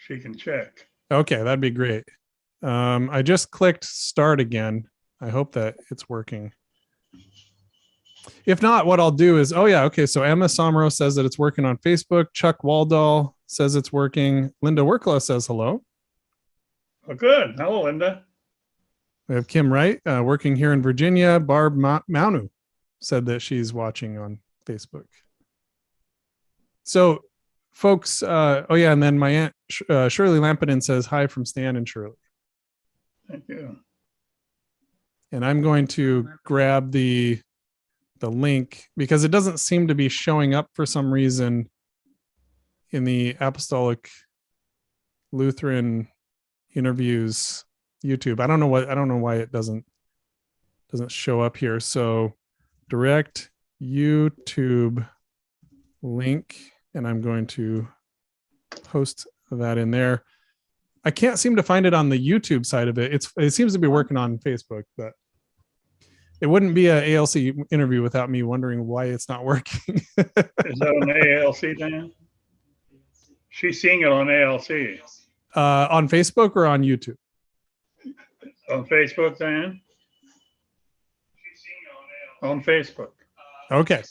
she can check. Okay, that'd be great. I just clicked start again. I hope that it's working. If not, what I'll do is, oh yeah, okay. So Emma Somro says that it's working on Facebook. Chuck Waldall says it's working. Linda Wirkkala says hello. Oh, good. Hello, Linda. We have Kim Wright working here in Virginia. Barb Maunu said that she's watching on Facebook. So folks, oh yeah, and then my aunt Shirley Lampinen says hi from Stan and Shirley. Thank you. And I'm going to grab the link because it doesn't seem to be showing up for some reason in the Apostolic Lutheran Interviews YouTube. I don't know why it doesn't show up here. So direct YouTube link, and I'm going to post that in there. I can't seem to find it on the YouTube side of it. It seems to be working on Facebook, but it wouldn't be an ALC interview without me wondering why it's not working. Is that on ALC, Dan? She's seeing it on ALC. On Facebook or on YouTube? On Facebook, Dan? On Facebook. Okay.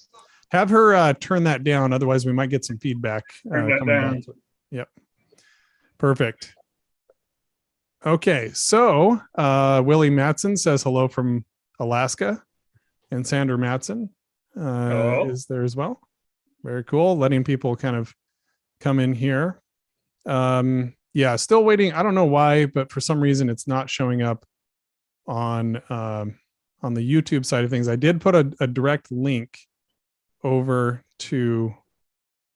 Have her turn that down. Otherwise, we might get some feedback. Turn that down. Yep. Perfect. Okay. So Willie Matson says hello from Alaska. And Sandra Matson is there as well. Very cool. Letting people kind of come in here. Yeah, still waiting. I don't know why, but for some reason it's not showing up on the YouTube side of things. I did put a direct link over to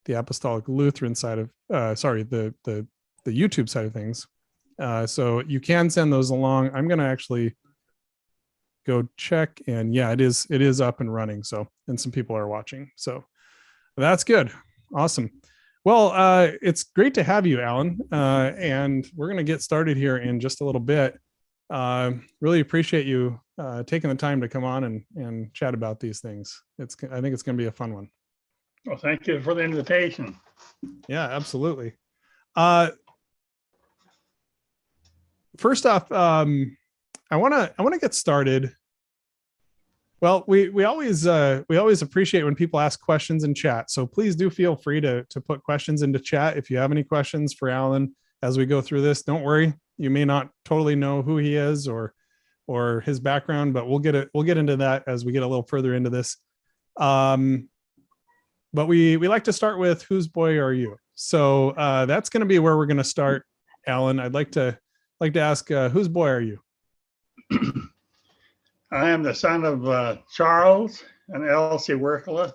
the Apostolic Lutheran side of the YouTube side of things. So you can send those along. I'm going to actually go check, and yeah, it is up and running. So, and some people are watching. So that's good. Awesome. Well, it's great to have you, Allan. And we're going to get started here in just a little bit. Really appreciate you taking the time to come on and chat about these things. I think it's going to be a fun one. Well, thank you for the invitation. Yeah, absolutely. First off, I want to get started. Well, we always appreciate when people ask questions in chat. So please do feel free to put questions into chat if you have any questions for Allan as we go through this. Don't worry, you may not totally know who he is or his background, but we'll get into that as we get a little further into this. But we like to start with whose boy are you? So that's going to be where we're going to start, Allan. I'd like to ask whose boy are you? I am the son of Charles and Allan C Wirkkala.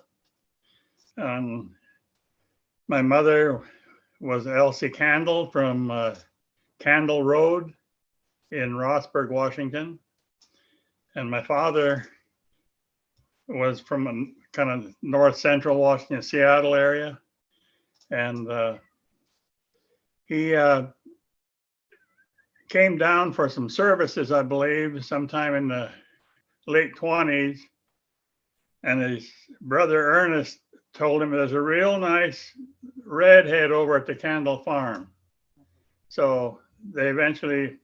My mother was Elsie Candle from Candle Road in Rossburg, Washington. And my father was from a kind of north central Washington, Seattle area. And he came down for some services, I believe, sometime in the late 20s, and his brother Ernest told him there's a real nice redhead over at the Candle Farm. So they eventually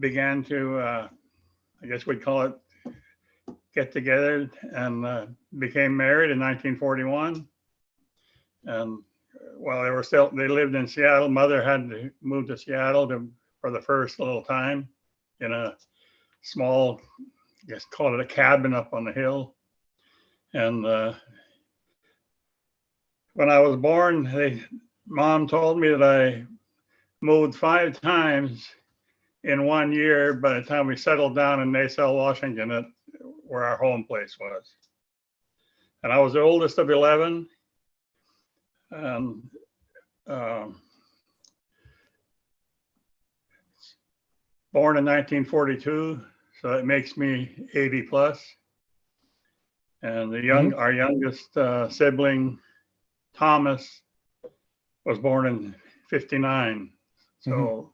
began to, I guess we'd call it, get together and became married in 1941. And while they lived in Seattle, mother had to move to Seattle for the first little time in a small, I guess call it a cabin up on the hill. And when I was born, mom told me that I moved 5 times in 1 year by the time we settled down in Nassau, Washington, where our home place was. And I was the oldest of 11. Born in 1942. So it makes me 80 plus. And our youngest sibling, Thomas, was born in 59. So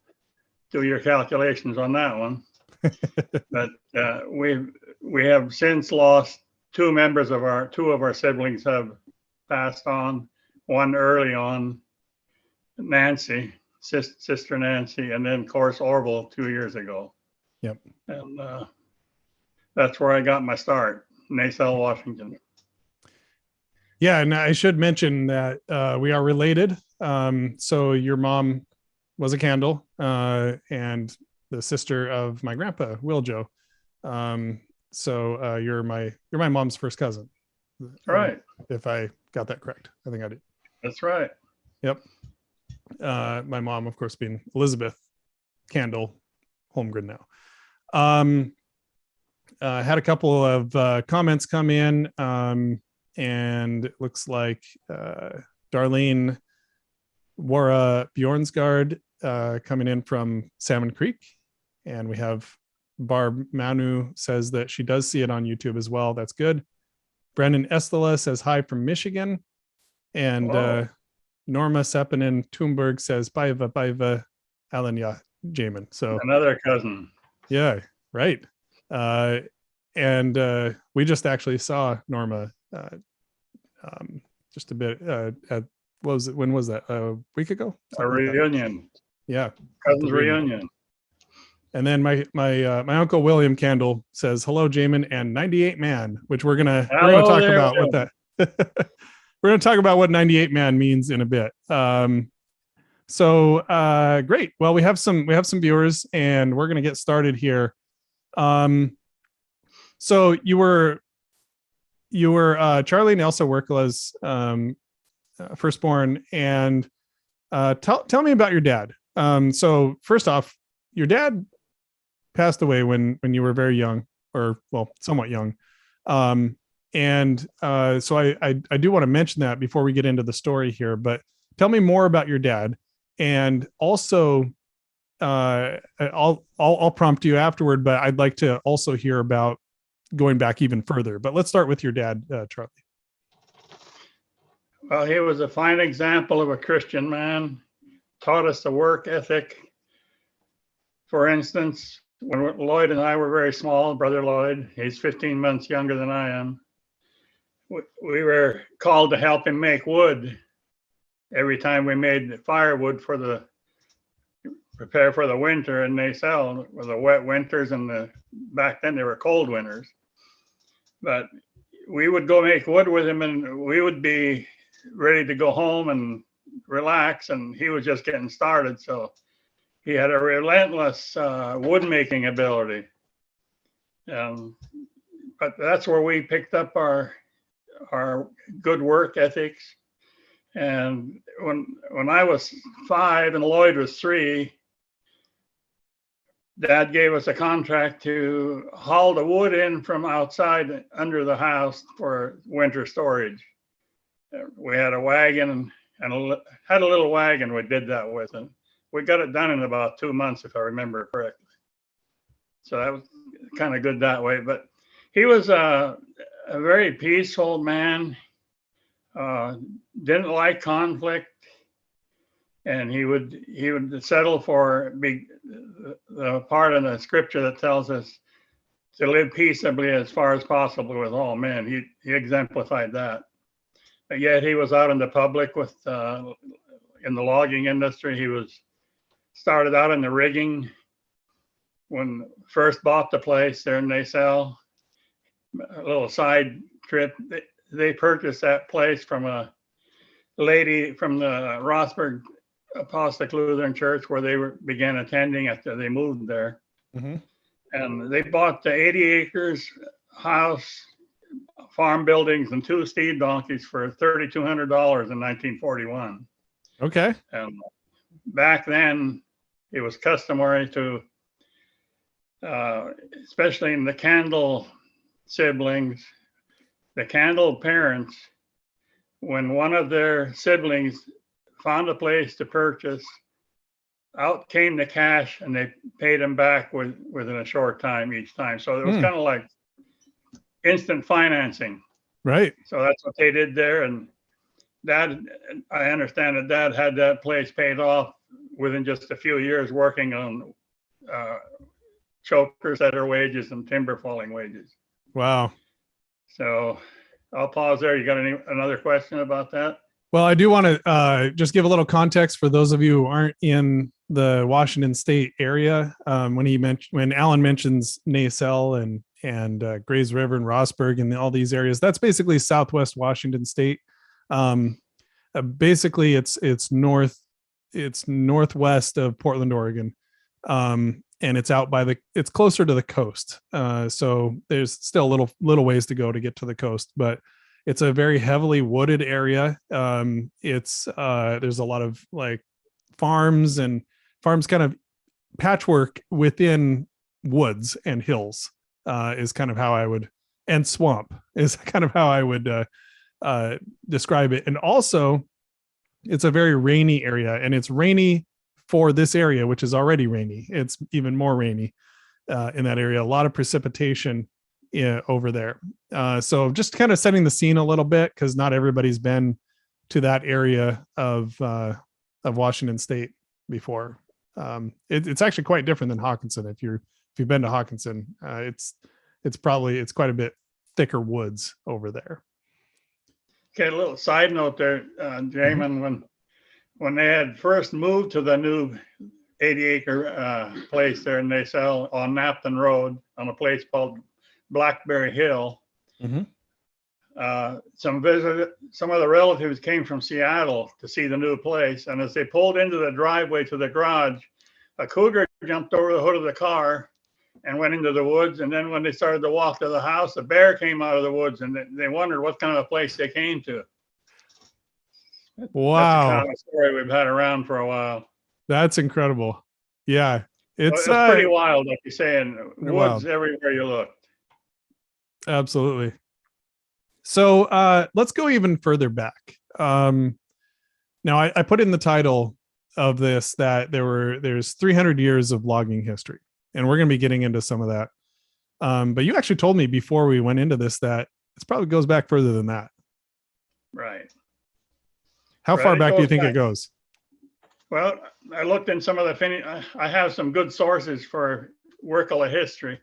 do your calculations on that one. But we have since lost 2 members of two of our siblings have passed on. One early on, Nancy. Sister Nancy, and then of course Orville 2 years ago. Yep. And that's where I got my start, Nassau, Washington. Yeah, and I should mention that we are related. So your mom was a Candle, and the sister of my grandpa, Wiljo. So you're my mom's first cousin. Right. If I got that correct, I think I did. That's right. Yep. My mom, of course, being Elizabeth Candle Holmgren now. Had a couple of comments come in, and it looks like Darlene Wara Bjornsgard coming in from Salmon Creek, and we have Barb Manu says that she does see it on YouTube as well. That's good. Brendan Estela says hi from Michigan, and Norma Seppinen Thunberg says Baiva Alan Jamin. So another cousin. Yeah, right. And we just actually saw Norma just a bit at when was that? A week ago? A reunion. Yeah. Cousins reunion. And then my uncle William Candle says hello, Jamin, and 98 Man, which we're gonna talk about what that we're gonna talk about what 98 Man means in a bit. So great. Well, we have some viewers, and we're gonna get started here. So you were Charlie and Elsa Wirkkala's firstborn, and tell me about your dad. So first off, your dad passed away when you were very young, or well, somewhat young. So I do want to mention that before we get into the story here, but tell me more about your dad, and also I'll prompt you afterward, but I'd like to also hear about going back even further. But let's start with your dad, Charlie. Well, he was a fine example of a Christian man, taught us the work ethic. For instance, when Lloyd and I were very small, brother Lloyd, he's 15 months younger than I am, we were called to help him make wood every time we made firewood prepare for the winter in Nassau, with the wet winters, and back then they were cold winters. But we would go make wood with him, and we would be ready to go home and relax, and he was just getting started. So he had a relentless wood making ability. But that's where we picked up our good work ethics. And when I was 5 and Lloyd was 3, Dad gave us a contract to haul the wood in from outside under the house for winter storage. We had a wagon and had a little wagon we did that with, and we got it done in about 2 months, if I remember correctly. So that was kind of good that way. But he was a very peaceful man, didn't like conflict, and he would settle for the part in the scripture that tells us to live peaceably as far as possible with all men. He exemplified that. But yet he was out in the public with in the logging industry. He started out in the rigging when first bought the place there in Nassau. A little side trip. They purchased that place from a lady from the Rossburg Apostolic Lutheran Church, where they began attending after they moved there. Mm-hmm. And they bought the 80 acres, house, farm buildings, and 2 steed donkeys for $3,200 in 1941. Okay. And back then, it was customary to, especially in the Candle siblings, the Candle parents, when one of their siblings found a place to purchase, out came the cash, and they paid them back within a short time each time. So it was kind of like instant financing. Right. So that's what they did there. And Dad, I understand that Dad had that place paid off within just a few years, working on choker setter wages and timber falling wages. Wow. So I'll pause there. You got another question about that? Well, I do want to just give a little context for those of you who aren't in the Washington State area. When Allan mentions Nacelle and Grays River and Rossburg and all these areas, that's basically Southwest Washington State. Basically, it's northwest of Portland, Oregon, and it's out by it's closer to the coast. So there's still a little ways to go to get to the coast, but it's a very heavily wooded area. There's a lot of like farms kind of patchwork within woods and hills, is kind of how I would, and swamp is kind of how I would describe it. And also it's a very rainy area, and it's rainy for this area, which is already rainy. It's even more rainy in that area. A lot of precipitation over there. So just kind of setting the scene a little bit, because not everybody's been to that area of Washington State before. It's actually quite different than Hawkinson. If you've been to Hawkinson, it's quite a bit thicker woods over there. Okay, a little side note there, Jamin, when they had first moved to the new 80-acre place there in Nacelle on Napton Road on a place called Blackberry Hill. Some of the relatives came from Seattle to see the new place, and as they pulled into the driveway to the garage, a cougar jumped over the hood of the car and went into the woods. And then when they started to walk to the house, a bear came out of the woods, and they wondered what kind of a place they came to. Wow. That's a common story we've had around for a while. That's incredible. Yeah. It's pretty wild, like you're saying, woods wild everywhere you look. Absolutely. So let's go even further back. Now I put in the title of this that there's 300 years of logging history, and we're going to be getting into some of that. But you actually told me before we went into this that it probably goes back further than that. Right. How far back do you think it goes? Well, I looked in some of I have some good sources for Wirkkala history.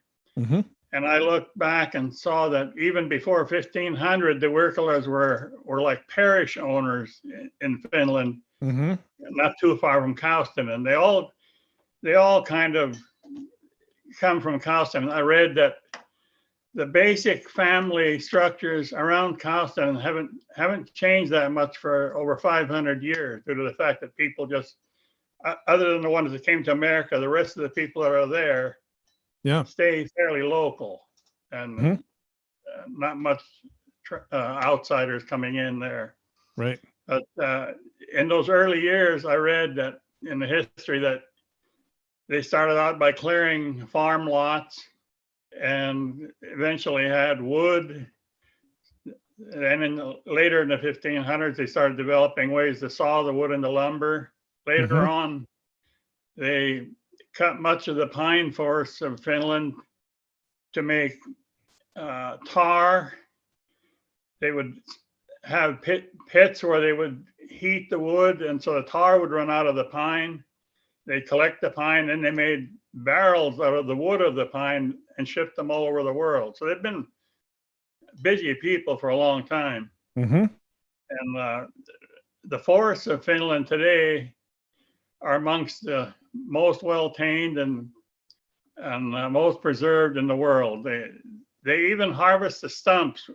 And I looked back and saw that even before 1500, the Wirkkalas were like parish owners in Finland, not too far from Kauston. And they all kind of come from Kauston. I read that the basic family structures around Kauston haven't changed that much for over 500 years, due to the fact that people just, other than the ones that came to America, the rest of the people that are there stay fairly local, and not much outsiders coming in there. Right. But in those early years, I read that in the history that they started out by clearing farm lots and eventually had wood. And later in the 1500s, they started developing ways to saw the wood into lumber. Later on, they cut much of the pine forests of Finland to make tar. They would have pits where they would heat the wood, and so the tar would run out of the pine. They collect the pine, and they made barrels out of the wood of the pine and shipped them all over the world. So they've been busy people for a long time. And the forests of Finland today are amongst the most well-tamed and most preserved in the world. They even harvest the stumps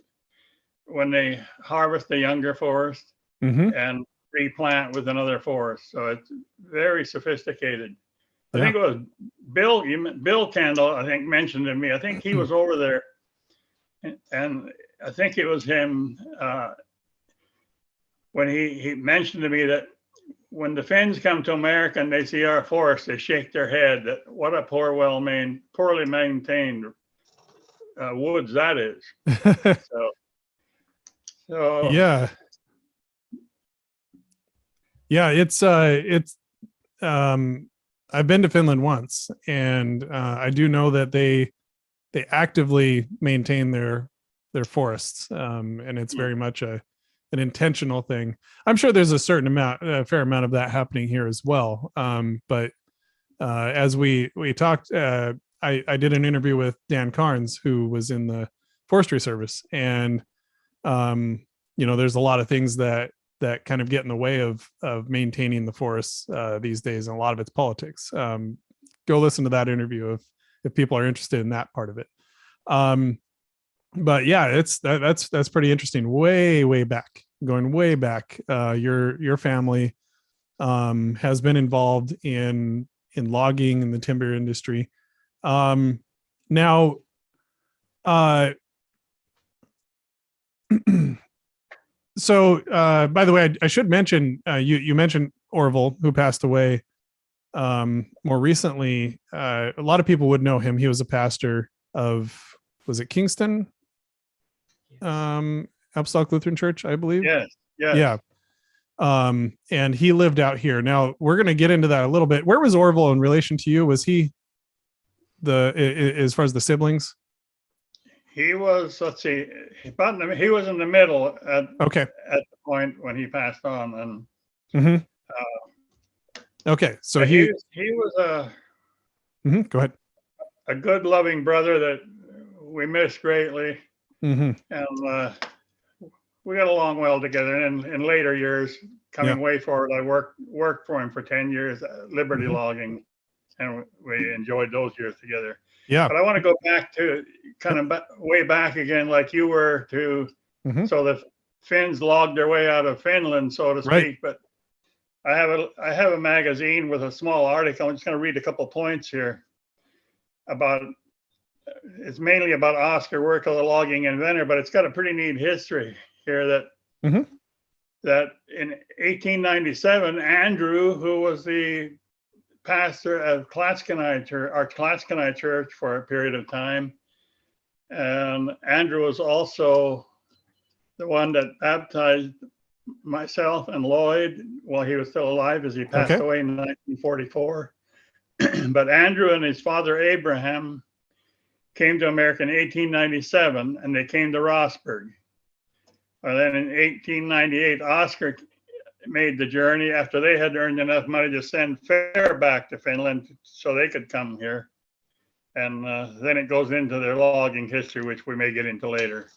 when they harvest the younger forest and replant with another forest. So it's very sophisticated. I think it was Bill Kendall, I think, mentioned to me. I think he was over there, and I think it was him when he mentioned to me that when the Finns come to America and they see our forest, they shake their head that what a poorly maintained woods that is. So yeah, it's I've been to Finland once, and I do know that they actively maintain their forests, and it's very much an intentional thing. I'm sure there's a fair amount of that happening here as well. But as we talked, I did an interview with Dan Carnes, who was in the Forestry Service, and there's a lot of things that that kind of get in the way of maintaining the forests these days, and a lot of it's politics. Go listen to that interview if people are interested in that part of it. But yeah, that's pretty interesting. Way back, going way back. Your family has been involved in logging and the timber industry. Now, so by the way, I should mention you mentioned Orville, who passed away more recently. A lot of people would know him. He was a pastor of, was it Kingston Apostolic Lutheran Church, I believe? Yes. Yeah. And he lived out here. Now we're going to get into that a little bit. Where was Orville in relation to you? Was he as far as the siblings? He was, let's see, he was in the middle at the point when he passed on. And okay, so he was go ahead. A good, loving brother that we miss greatly. And we got along well together. And in later years, coming way forward, I worked for him for 10 years at Liberty Logging, and we enjoyed those years together. Yeah. But I want to go back to kind of way back again, like you were to, so the Finns logged their way out of Finland, so to speak. Right. But I have a magazine with a small article. I'm just going to read a couple points here about. It's mainly about Oscar Wirkkala, the logging inventor, but it's got a pretty neat history here that that in 1897, Andrew, who was the pastor of our Clatskanie Church for a period of time, and Andrew was also the one that baptized myself and Lloyd while he was still alive, as he passed away in 1944. But Andrew and his father Abraham came to America in 1897, and they came to Rossburg. And then in 1898, Oscar made the journey after they had earned enough money to send fare back to Finland so they could come here. And then it goes into their logging history, which we may get into later.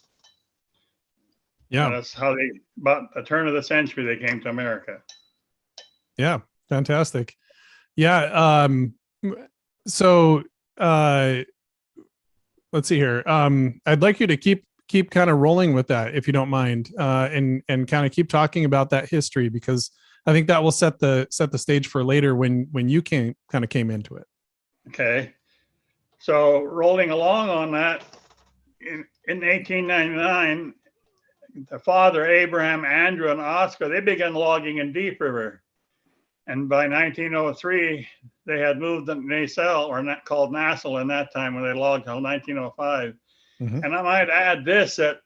Yeah. And that's how about the turn of the century, they came to America. Yeah. Fantastic. Yeah. So let's see here. I'd like you to keep kind of rolling with that, if you don't mind, and kind of keep talking about that history, because I think that will set the stage for later when you came into it. Okay. So rolling along on that, in 1899, the father, Abraham, Andrew, and Oscar, they began logging in Deep River. And by 1903, they had moved to Nacelle, or not called Nassau in that time, when they logged until 1905. And I might add this, that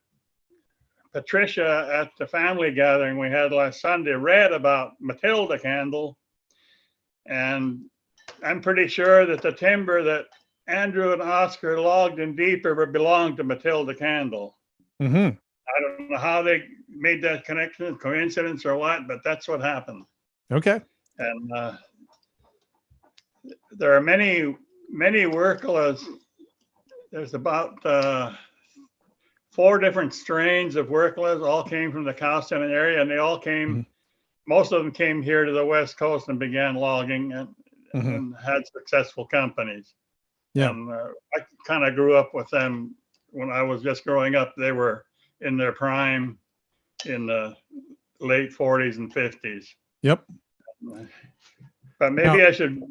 Patricia at the family gathering we had last Sunday read about Matilda Candle. And I'm pretty sure that the timber that Andrew and Oscar logged in Deep River belonged to Matilda Candle. I don't know how they made that connection, coincidence or what, but that's what happened. Okay. And there are many Wirkkalas. There's about 4 different strains of Wirkkalas, all came from the Cowston area, and they all came, most of them came here to the West Coast and began logging and had successful companies. Yeah. And I kind of grew up with them when I was just growing up. They were in their prime in the late 40s and 50s. Yep. But maybe I should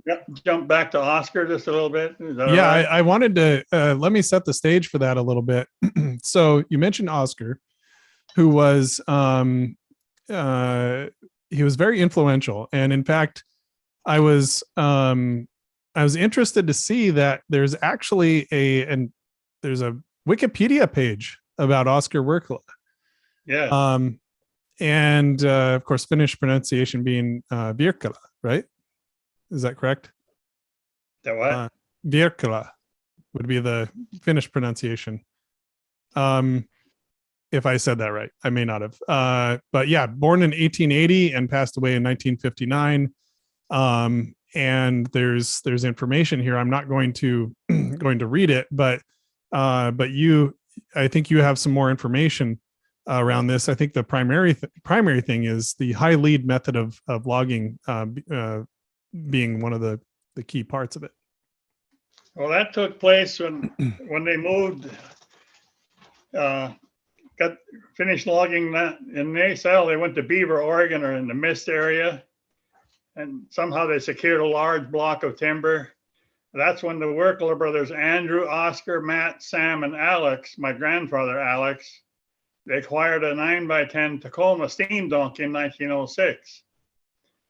jump back to Oscar just a little bit. Yeah, right? I wanted to let me set the stage for that a little bit. So you mentioned Oscar, who was he was very influential, and in fact, I was interested to see that there's actually there's a Wikipedia page about Oscar Wirkkala. Yeah. And of course, Finnish pronunciation being Wirkkala, right? Is that correct? The what? Wirkkala would be the Finnish pronunciation. If I said that right, I may not have. But yeah, born in 1880 and passed away in 1959. And there's information here. I'm not going to read it, but I think you have some more information around this. I think the primary thing is the high lead method of logging being one of the key parts of it. Well, that took place when they moved, got finished logging that in Nasal. They went to Beaver, Oregon, or in the Mist area, and somehow they secured a large block of timber. That's when the Wirkkala brothers, Andrew, Oscar, Matt, Sam, and Alex, my grandfather Alex, they acquired a 9x10 Tacoma steam donkey in 1906.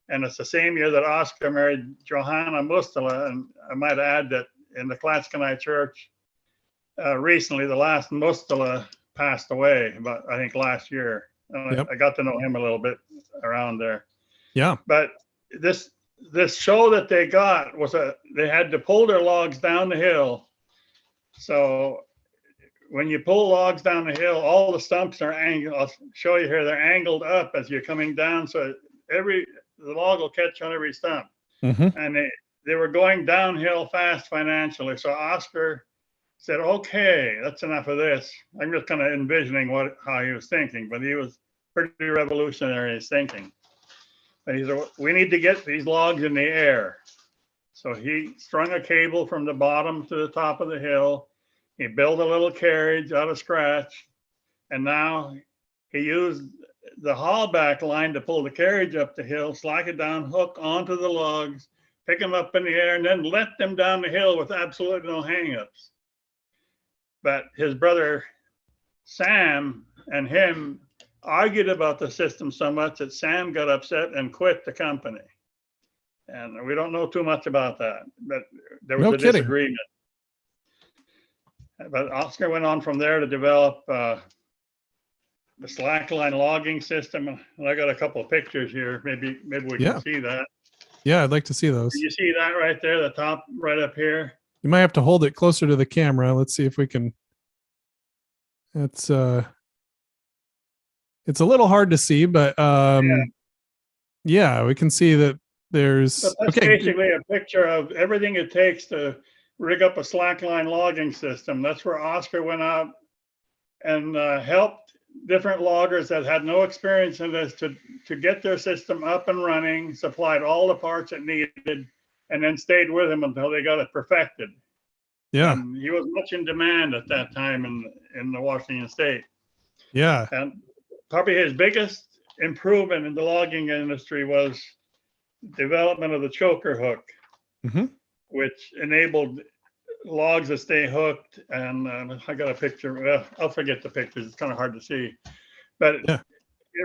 And it's the same year that Oscar married Johanna Mustala. And I might add that in the Klatskanai church, recently, the last Mustala passed away, about, I think, last year. Yep. I got to know him a little bit around there. Yeah. But this show that they got was they had to pull their logs down the hill. So when you pull logs down the hill, all the stumps are angled. I'll show you here. They're angled up as you're coming down. So the log will catch on every stump. Mm-hmm. And they were going downhill fast financially. So Oscar said, okay, that's enough of this. I'm just kind of envisioning how he was thinking, but he was pretty revolutionary in his thinking. And he said, we need to get these logs in the air. So he strung a cable from the bottom to the top of the hill. He built a little carriage out of scratch. And now he used the haulback line to pull the carriage up the hill, slack it down, hook onto the logs, pick them up in the air, and then let them down the hill with absolutely no hangups. But his brother Sam and him argued about the system so much that Sam got upset and quit the company. And we don't know too much about that, but there was a disagreement. But Oscar went on from there to develop the slackline logging system. And I got a couple of pictures here. Maybe we can see that. Yeah, I'd like to see those. You see that right there, the top right up here? You might have to hold it closer to the camera. Let's see if we can. It's a little hard to see, but yeah, we can see that there's. But that's basically a picture of everything it takes to rig up a slackline logging system. That's where Oscar went out and helped different loggers that had no experience in this to get their system up and running, supplied all the parts it needed, and then stayed with him until they got it perfected. Yeah. And he was much in demand at that time in the Washington State. Yeah. And probably his biggest improvement in the logging industry was development of the choker hook, which enabled logs to stay hooked. And I got a picture. Well, I'll forget the pictures. It's kind of hard to see. But it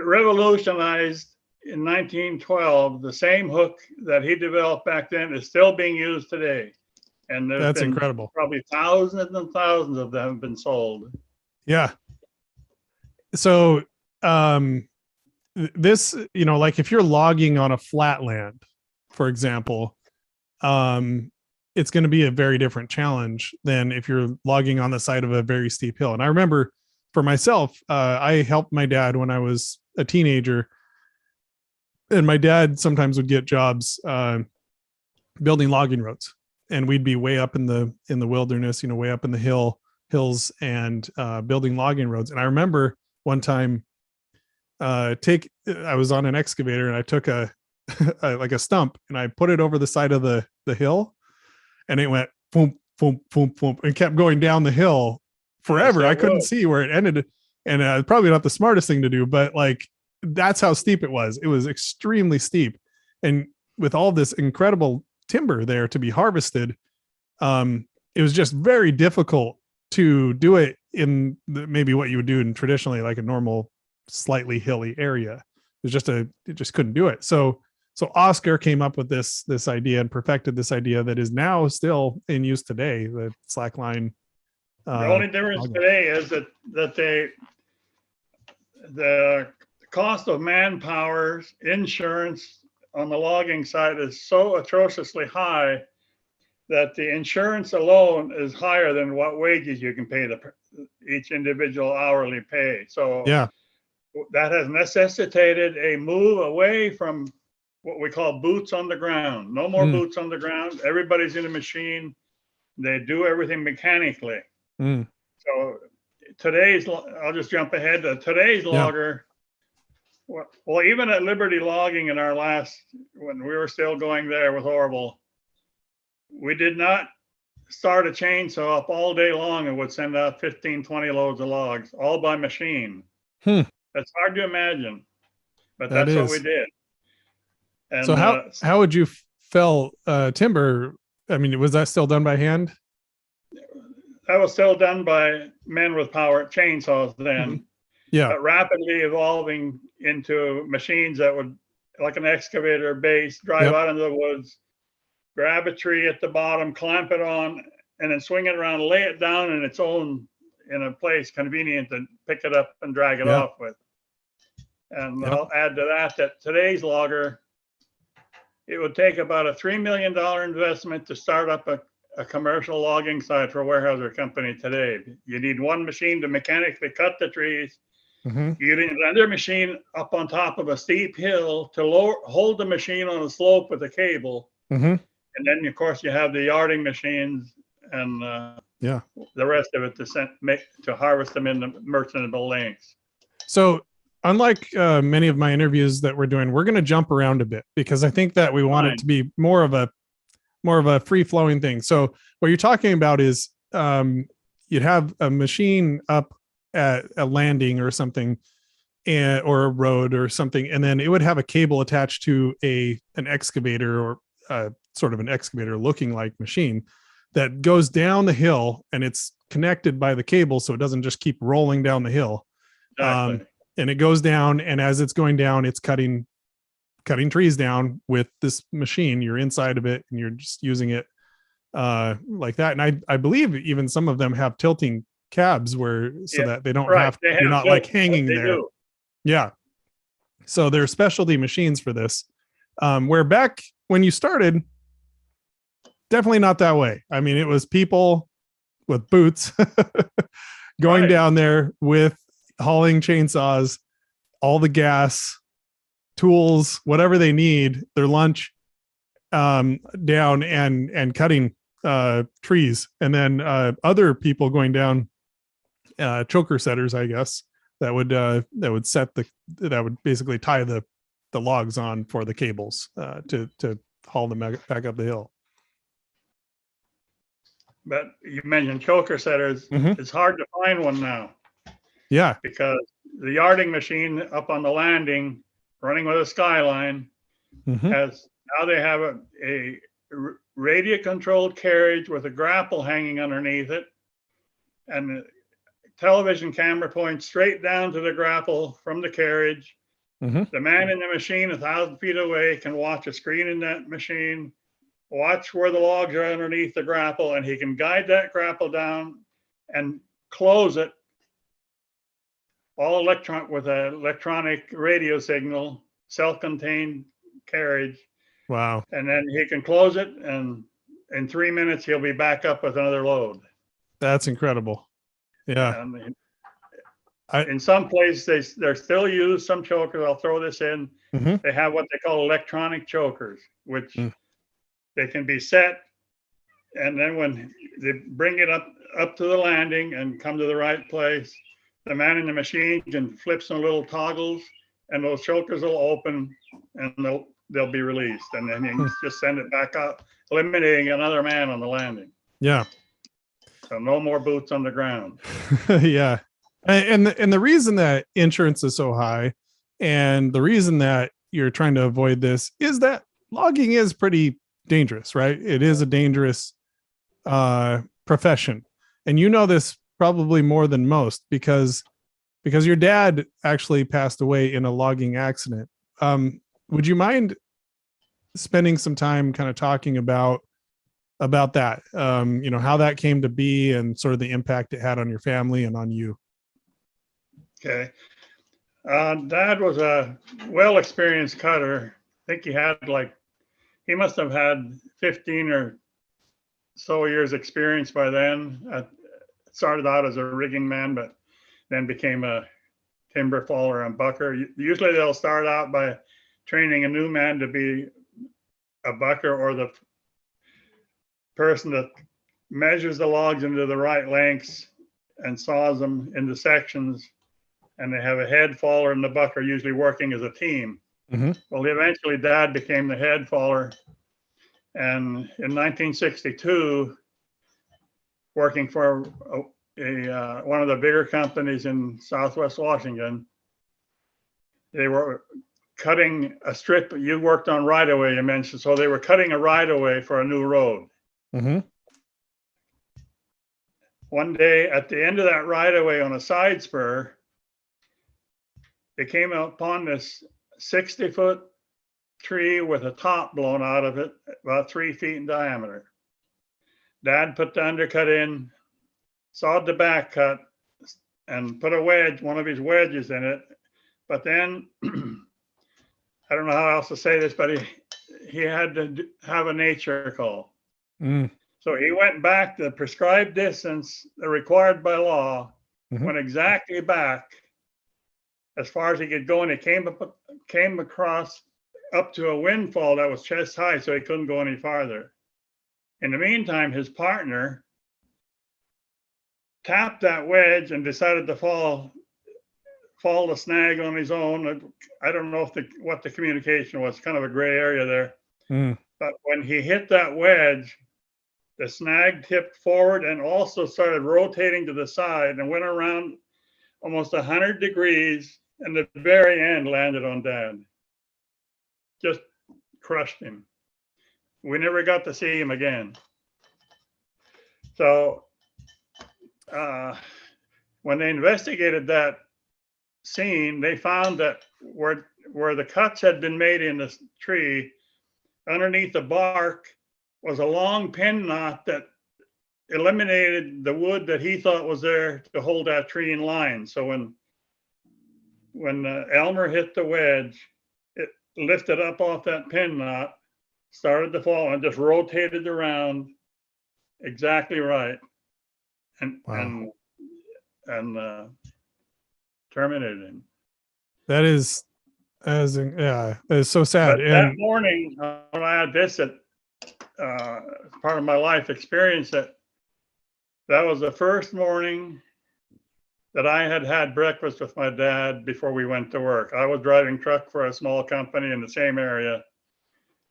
revolutionized in 1912. The same hook that he developed back then is still being used today. And that's incredible. Probably thousands and thousands of them have been sold. Yeah. So this, like if you're logging on a flat land, for example, it's going to be a very different challenge than if you're logging on the side of a very steep hill. And I remember for myself, I helped my dad when I was a teenager, and my dad sometimes would get jobs building logging roads. And we'd be way up in the wilderness, way up in the hills and building logging roads. And I remember one time I was on an excavator and I took a stump and I put it over the side of the hill, and it went boom, boom, boom, boom, and kept going down the hill forever. I couldn't see where it ended. And probably not the smartest thing to do, but that's how steep it was. It was extremely steep. And with all this incredible timber there to be harvested, it was just very difficult to do it in maybe what you would do in traditionally like a normal slightly hilly area. It just couldn't do it. So Oscar came up with this idea and perfected this idea that is now still in use today, the slackline. The only difference today is that the cost of manpower, insurance on the logging side is so atrociously high that the insurance alone is higher than what wages you can pay each individual hourly pay. So that has necessitated a move away from what we call boots on the ground. No more boots on the ground. Everybody's in a machine. They do everything mechanically. So I'll just jump ahead to today's logger. Well, even at Liberty Logging in our when we were still going there with Orville, we did not start a chainsaw up all day long and would send out 15, 20 loads of logs, all by machine. That's hard to imagine, but that's what we did. And so how would you fell timber? I mean, was that still done by hand? That was still done by men with power chainsaws then. Yeah. But rapidly evolving into machines that would, like an excavator base, drive out into the woods, grab a tree at the bottom, clamp it on, and then swing it around, lay it down in its own, in a place convenient to pick it up and drag it off with. And I'll add to that today's logger, it would take about a $3 million investment to start up a commercial logging site for a Weyerhaeuser company today. You need one machine to mechanically cut the trees. You need another machine up on top of a steep hill to hold the machine on a slope with a cable. And then, of course, you have the yarding machines and the rest of it to harvest them into merchantable lengths. So unlike many of my interviews that we're doing, we're going to jump around a bit because I think that we want it to be more of a free flowing thing. So what you're talking about is you'd have a machine up at a landing or something, or a road or something, and then it would have a cable attached to an excavator or sort of an excavator looking like machine that goes down the hill, and it's connected by the cable so it doesn't just keep rolling down the hill. Exactly. And it goes down, and as it's going down, it's cutting trees down with this machine. You're inside of it and you're just using it like that. And I believe even some of them have tilting cabs so that they don't you're not like hanging there. Yeah. So there's specialty machines for this. Where back when you started, definitely not that way. I mean, it was people with boots going down there with hauling chainsaws, all the gas, tools, whatever they need, their lunch, down and cutting trees. And then other people going down, choker setters, I guess, that would basically tie the logs on for the cables to haul them back up the hill. But you mentioned choker setters. It's hard to find one now. Yeah. Because the yarding machine up on the landing running with a skyline they have a radio controlled carriage with a grapple hanging underneath it, and the television camera points straight down to the grapple from the carriage. The man in the machine 1,000 feet away can watch a screen in that machine, watch where the logs are underneath the grapple, and he can guide that grapple down and close it all with an electronic radio signal, self-contained carriage. Wow. And then he can close it, and in 3 minutes he'll be back up with another load. That's incredible. Yeah. In some places they're still used, some chokers, I'll throw this in, they have what they call electronic chokers, which they can be set, and then when they bring it up to the landing and come to the right place, the man in the machine can flip some little toggles, and those chokers will open, and they'll be released, and then you can just send it back up, eliminating another man on the landing. Yeah. So no more boots on the ground. Yeah. And the reason that insurance is so high, and the reason that you're trying to avoid this, is that logging is pretty dangerous, right? It is a dangerous profession, and you know this probably more than most because your dad actually passed away in a logging accident. Would you mind spending some time kind of talking about that, how that came to be and sort of the impact it had on your family and on you? Okay. Dad was a well-experienced cutter. I think he must have had 15 or so years experience by then. Started out as a rigging man, but then became a timber faller and bucker. Usually they'll start out by training a new man to be a bucker, or the person that measures the logs into the right lengths and saws them into sections, and they have a head faller and the bucker usually working as a team. Mm-hmm. Well, eventually Dad became the head faller, and in 1962, working for one of the bigger companies in Southwest Washington, they were cutting a strip. You worked on right-of-way, you mentioned, so they were cutting a right-of-way for a new road. Mm-hmm. One day at the end of that right-of-way on a side spur, they came upon this 60-foot tree with a top blown out of it, about 3 feet in diameter. Dad put the undercut in, sawed the back cut, and put a wedge, one of his wedges in it. But then, I don't know how else to say this, but he had to have a nature call. Mm. So he went back the prescribed distance required by law, Mhm. went exactly back as far as he could go, and he came across up to a windfall that was chest high, so he couldn't go any farther. In the meantime, his partner tapped that wedge and decided to fall the snag on his own. I don't know what the communication was, kind of a gray area there. Mm. But when he hit that wedge, the snag tipped forward and also started rotating to the side and went around almost 100 degrees, and the very end landed on Dad. Just crushed him. We never got to see him again. So when they investigated that scene, they found that where the cuts had been made in the tree, underneath the bark was a long pin knot that eliminated the wood that he thought was there to hold that tree in line. So when Elmer hit the wedge, it lifted up off that pin knot, started to fall, and just rotated around exactly right, and Wow. and terminated him. That is so sad. But And that morning, when I had this part of my life experience, that was the first morning that I had breakfast with my dad before we went to work. I was driving truck for a small company in the same area,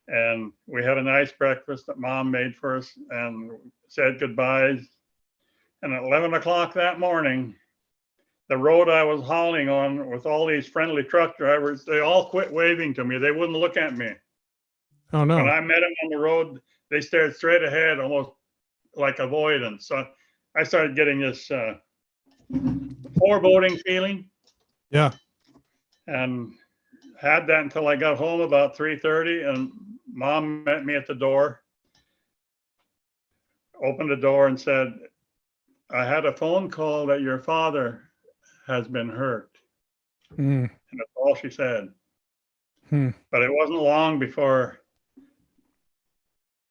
and we had a nice breakfast that Mom made for us and said goodbyes. And at 11 o'clock that morning, the road I was hauling on with all these friendly truck drivers, they all quit waving to me. They wouldn't look at me. oh no. When I met them on the road, they stared straight ahead, almost like avoidance. So I started getting this foreboding feeling. Yeah. And had that until I got home about 3:30, and Mom met me at the door, opened the door and said, "I had a phone call that your father has been hurt." Mm. And that's all she said. Hmm. But it wasn't long before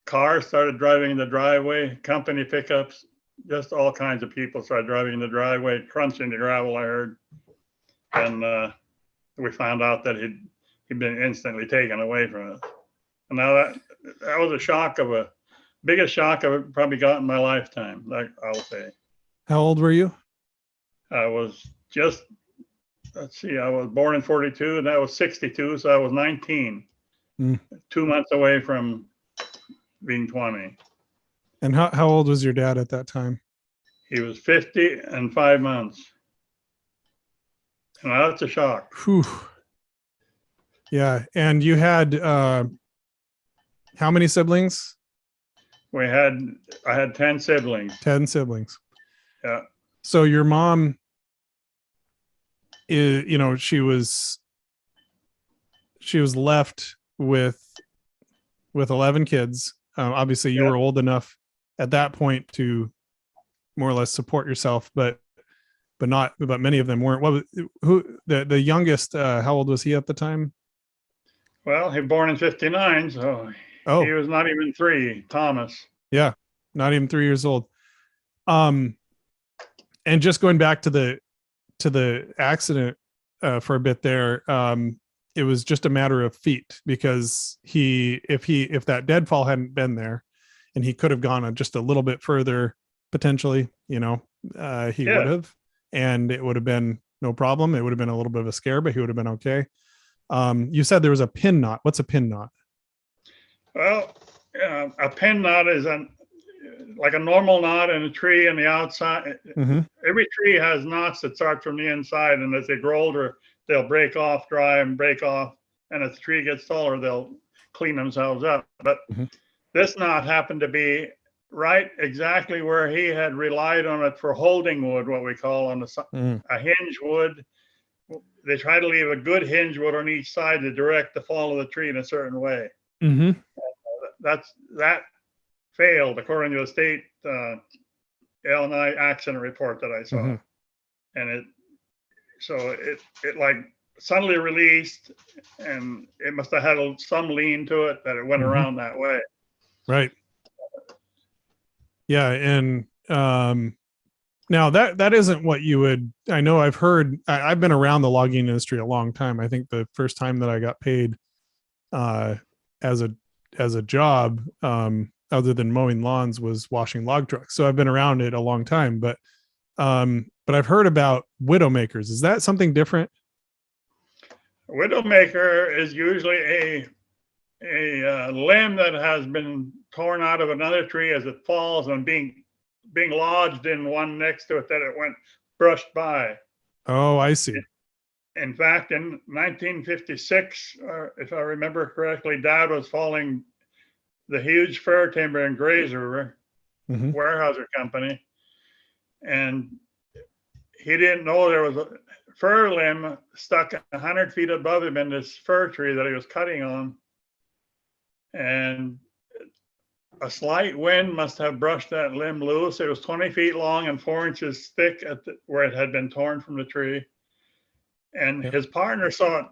cars started driving in the driveway, company pickups, just all kinds of people started driving in the driveway, crunching the gravel, I heard. And we found out that he'd been instantly taken away from us. And now that was biggest shock I've probably got in my lifetime, like I'll say. How old were you? I was just, let's see, I was born in 42 and that was 62, so I was 19, 2 months away from being 20. And how old was your dad at that time? He was 50 and 5 months. And that's a shock. Whew. Yeah. And you had how many siblings? I had 10 siblings. 10 siblings. Yeah. So your mom she was left with 11 kids. Obviously you were old enough at that point to more or less support yourself, but many of them weren't. The youngest, how old was he at the time? Well, he was born in 59, so he was not even 3, Thomas. Yeah, not even 3 years old. And just going back to the accident for a bit there, it was just a matter of feet, because if that deadfall hadn't been there, and he could have gone just a little bit further, potentially, he Yeah. would have, and it would have been no problem. It would have been a little bit of a scare, but he would have been okay. You said there was a pin knot. What's a pin knot? Well, a pin knot is like a normal knot in a tree on the outside. Mm-hmm. Every tree has knots that start from the inside, and as they grow older, they'll break off, dry, and break off. And as the tree gets taller, they'll clean themselves up. But this knot happened to be right exactly where he had relied on it for holding wood, what we call on a hinge wood. They try to leave a good hinge wood on each side to direct the fall of the tree in a certain way. Mm-hmm. That failed according to the state L&I accident report that I saw. And it like suddenly released, and it must have had some lean to it that it went around that way. Right. Yeah. And now that isn't what you would, I know I've heard, I've been around the logging industry a long time. I think the first time that I got paid as a job, other than mowing lawns, was washing log trucks. So I've been around it a long time, but I've heard about widowmakers. Is that something different? Widowmaker is usually a limb that has been torn out of another tree as it falls and being lodged in one next to it that it went brushed by. Oh, I see. In fact, in 1956, if I remember correctly, Dad was hauling the huge fir timber in Grazer, Weyerhaeuser Company, and he didn't know there was a fir limb stuck 100 feet above him in this fir tree that he was cutting on. And a slight wind must have brushed that limb loose. It was 20 feet long and 4 inches thick where it had been torn from the tree. And his partner saw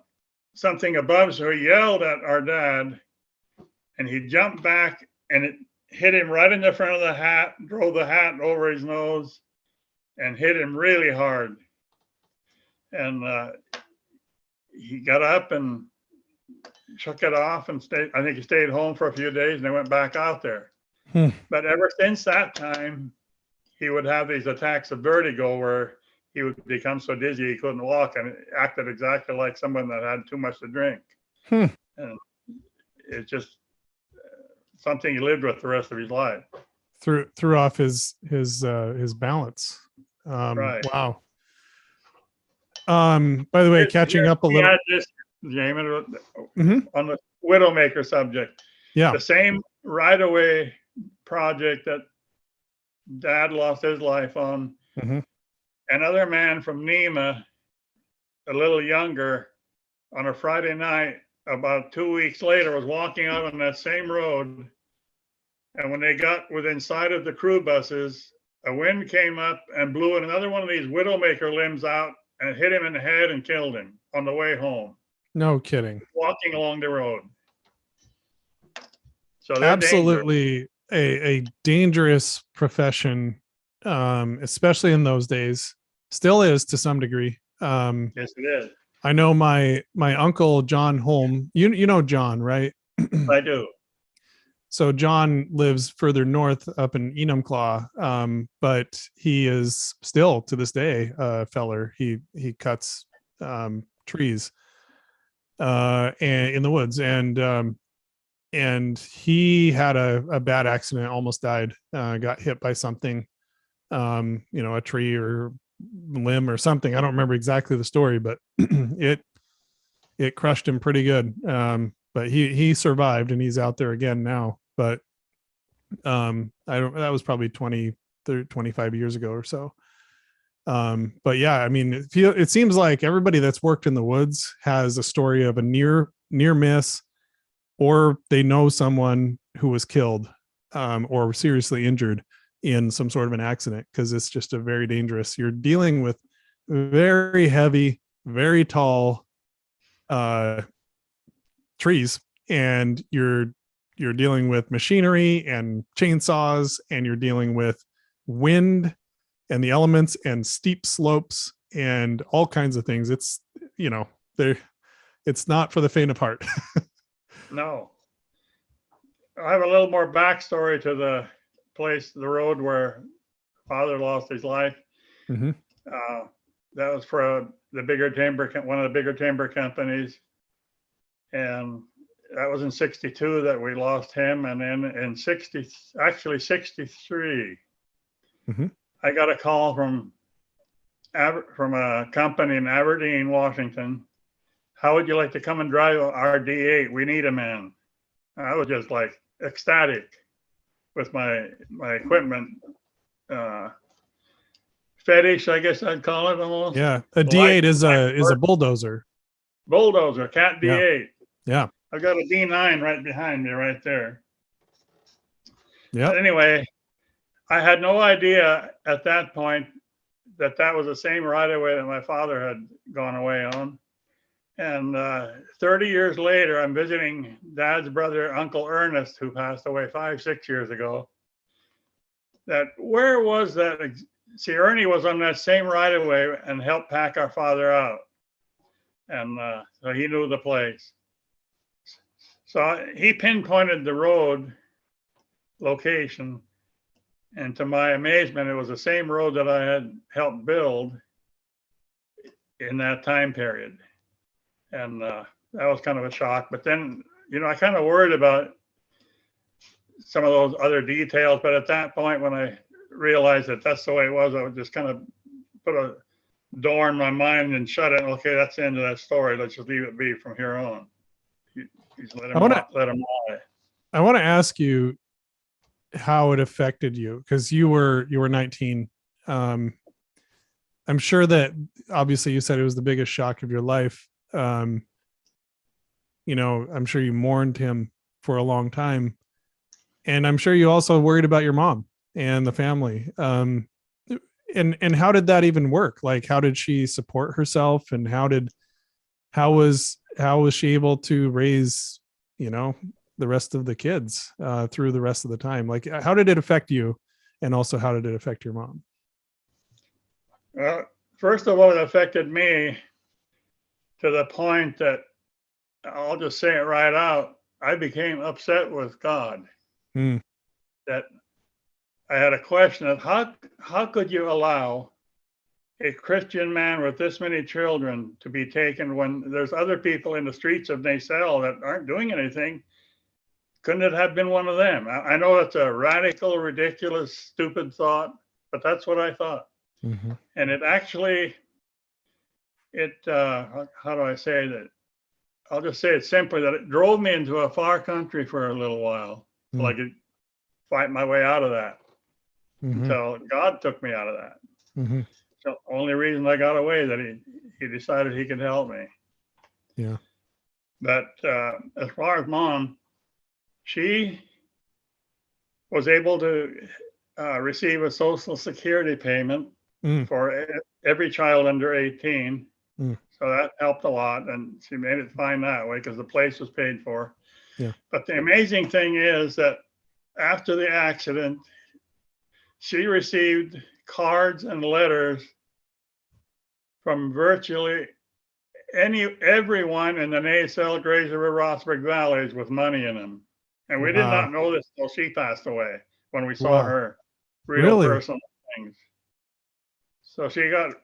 something above, so he yelled at our dad, and he jumped back, and it hit him right in the front of the hat, drove the hat over his nose, and hit him really hard. And he got up and shook it off and stayed. I think he stayed home for a few days, and they went back out there. But ever since that time, he would have these attacks of vertigo where he would become so dizzy he couldn't walk, and it acted exactly like someone that had too much to drink. And it's just something he lived with the rest of his life. Threw off his balance. Right. Wow. By the way, catching up a little. Just, Jamin, on the widowmaker subject. Yeah. The same right-of-way project that Dad lost his life on. Another man from Nema, a little younger, on a Friday night, about 2 weeks later, was walking out on that same road. And when they got within sight of the crew buses, a wind came up and blew another one of these widowmaker limbs out and hit him in the head and killed him on the way home. No kidding. Walking along the road. So absolutely a dangerous profession, especially in those days. Still is to some degree. Yes, it is. I know my uncle John Holm. You know John, right? I do. So John lives further north up in Enumclaw, but he is still to this day a feller. He cuts trees and in the woods, and he had a bad accident, almost died, got hit by something, a tree or limb or something. I don't remember exactly the story, but it crushed him pretty good. But he survived, and he's out there again now. But that was probably 25 years ago or so. But yeah, I mean, it seems like everybody that's worked in the woods has a story of a near miss, or they know someone who was killed or seriously injured in some sort of an accident, because it's just a very dangerous. You're dealing with very heavy, very tall trees, and you're dealing with machinery and chainsaws, and you're dealing with wind and the elements and steep slopes and all kinds of things. It's, it's not for the faint of heart. No. I have a little more backstory to the road where Father lost his life. Mm-hmm. That was for one of the bigger timber companies. And that was in 62 that we lost him. And then in 63, Mm-hmm. I got a call from a company in Aberdeen, Washington. How would you like to come and drive our D8? We need a man. I was just like ecstatic with my equipment fetish, I guess I'd call it almost. Yeah, a D8 is a bulldozer. Bulldozer, Cat D8. Yeah. I've got a D9 right behind me, right there. Yeah. Anyway, I had no idea at that point that was the same right of way that my father had gone away on. And 30 years later, I'm visiting Dad's brother, Uncle Ernest, who passed away 5-6 years ago. Where was that? See, Ernie was on that same right of way and helped pack our father out. And so he knew the place. So he pinpointed the road location. And to my amazement, it was the same road that I had helped build in that time period. And that was kind of a shock. But then, I kind of worried about some of those other details. But at that point, when I realized that that's the way it was, I would just kind of put a door in my mind and shut it. Okay, that's the end of that story. Let's just leave it be from here on. Let him lie. I want to ask you how it affected you, because you were 19. I'm sure that obviously you said it was the biggest shock of your life. I'm sure you mourned him for a long time, and I'm sure you also worried about your mom and the family. And how did that even work? Like, how did she support herself, and how was she able to raise, the rest of the kids through the rest of the time? Like, how did it affect you? And also, how did it affect your mom? Well, first of all, it affected me to the point that I'll just say it right out. I became upset with God. That I had a question of how could you allow a Christian man with this many children to be taken when there's other people in the streets of Nacelle that aren't doing anything? Couldn't it have been one of them? I know it's a radical, ridiculous, stupid thought, but that's what I thought. Mm-hmm. And it actually, how do I say that? I'll just say it simply, that it drove me into a far country for a little while. So I could fight my way out of that until God took me out of that. Mm-hmm. So only reason I got away that he decided he could help me. Yeah. But as far as Mom, she was able to receive a Social Security payment for every child under 18. So that helped a lot, and she made it fine that way because the place was paid for. Yeah. But the amazing thing is that after the accident, she received cards and letters from virtually everyone in the Nacelle, Grays River, Rossburg valleys with money in them. And we did not know this until she passed away, when we saw her real personal things. So she got,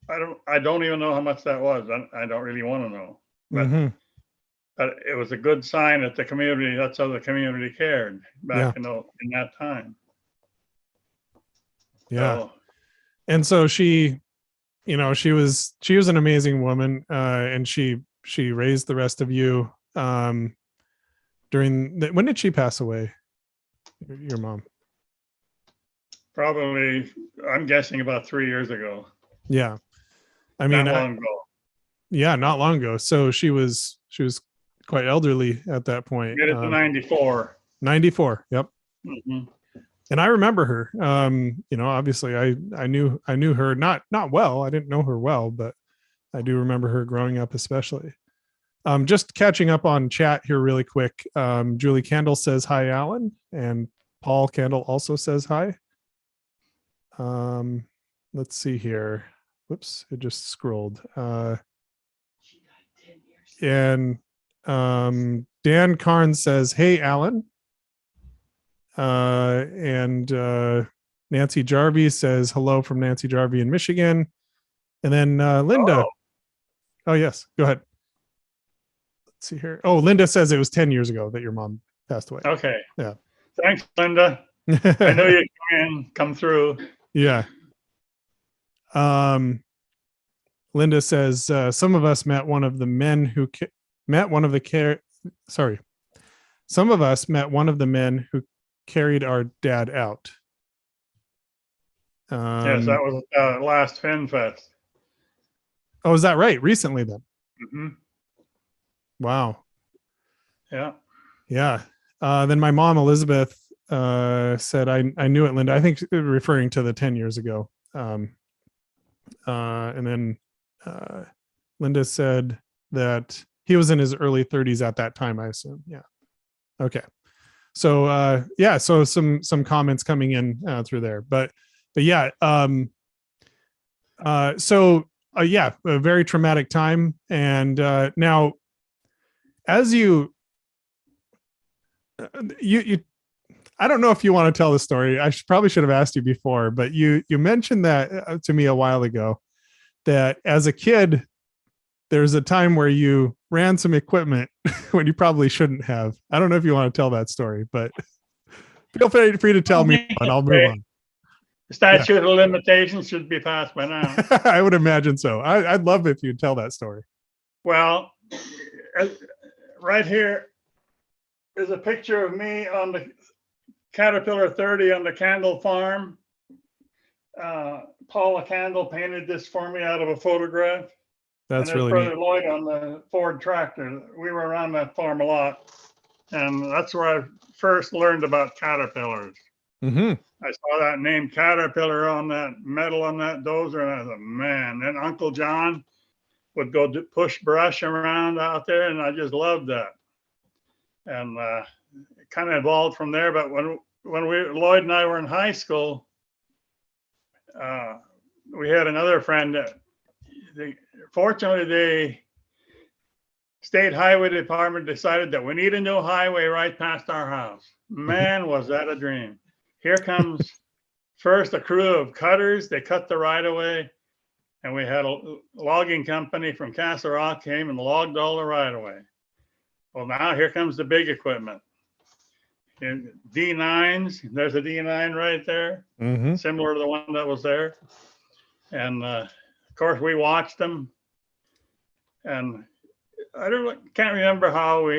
I don't even know how much that was. I don't really want to know. But it was a good sign that the community, that's how the community cared back in that time. Yeah. So, and so she was an amazing woman, and she raised the rest of you when did she pass away? Your mom? Probably, I'm guessing about 3 years ago. Yeah. I mean, not long ago. Yeah, not long ago. So she was quite elderly at that point. Get it to 94. 94. Yep. Mm-hmm. And I remember her. Obviously I knew her not well. I didn't know her well, but I do remember her growing up, especially. Just catching up on chat here really quick. Julie Candle says hi, Alan, and Paul Candle also says hi. Let's see here. Whoops, it just scrolled. And Dan Carnes says, hey, Alan. And Nancy Jarvie says hello from Nancy Jarvie in Michigan. And then Linda. Oh, yes. Go ahead. Let's see here. Oh, Linda says it was 10 years ago that your mom passed away. Okay. Yeah. Thanks, Linda. I know you can come through. Yeah. Linda says some of us met one of the men who some of us met one of the men who carried our dad out. Yes, that was last Fin Fest. Oh, is that right? Recently then? Mm-hmm. Wow. Yeah. Yeah. Then my mom, Elizabeth, said, I knew it, Linda. I think referring to the 10 years ago. And then Linda said that he was in his early 30s at that time, I assume. Yeah. Okay. So yeah, so some comments coming in through there, but yeah. Yeah, a very traumatic time. And now, as you I don't know if you want to tell the story. I probably should have asked you before, but you mentioned that to me a while ago, that as a kid, there's a time where you ran some equipment when you probably shouldn't have. I don't know if you want to tell that story, but feel free to tell me and I'll move on. The statute of limitations should be passed by now. I would imagine so. I'd love if you'd tell that story. Well, right here is a picture of me on the Caterpillar 30 on the Candle farm. Paula Candle painted this for me out of a photograph. That's and really Brother neat. Lloyd on the Ford tractor. We were around that farm a lot. And that's where I first learned about Caterpillars. Mm-hmm. I saw that name Caterpillar on that metal on that dozer, and I thought, man. Then Uncle John would go push brush around out there, and I just loved that. And it kind of evolved from there. But when Lloyd and I were in high school, we had another friend that fortunately the state highway department decided that we need a new highway right past our house. Man, was that a dream. Here comes first a crew of cutters. They cut the right of way, and we had a logging company from Castle Rock came and logged all the right of way. Well, now here comes the big equipment. And D9s, there's a D9 right there, similar to the one that was there. And of course, we watched them. And I can't remember how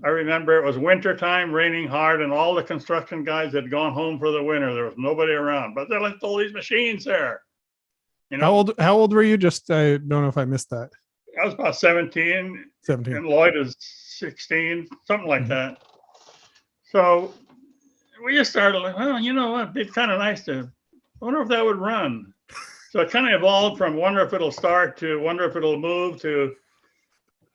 I remember it was wintertime, raining hard, and all the construction guys had gone home for the winter. There was nobody around, but they left all these machines there. You know, how old were you? Just, I don't know if I missed that. I was about 17. 17. And Lloyd was 16, something like that. So we just started like, well, you know what? It'd be kind of nice to, I wonder if that would run. So it kind of evolved from wonder if it'll start to wonder if it'll move to,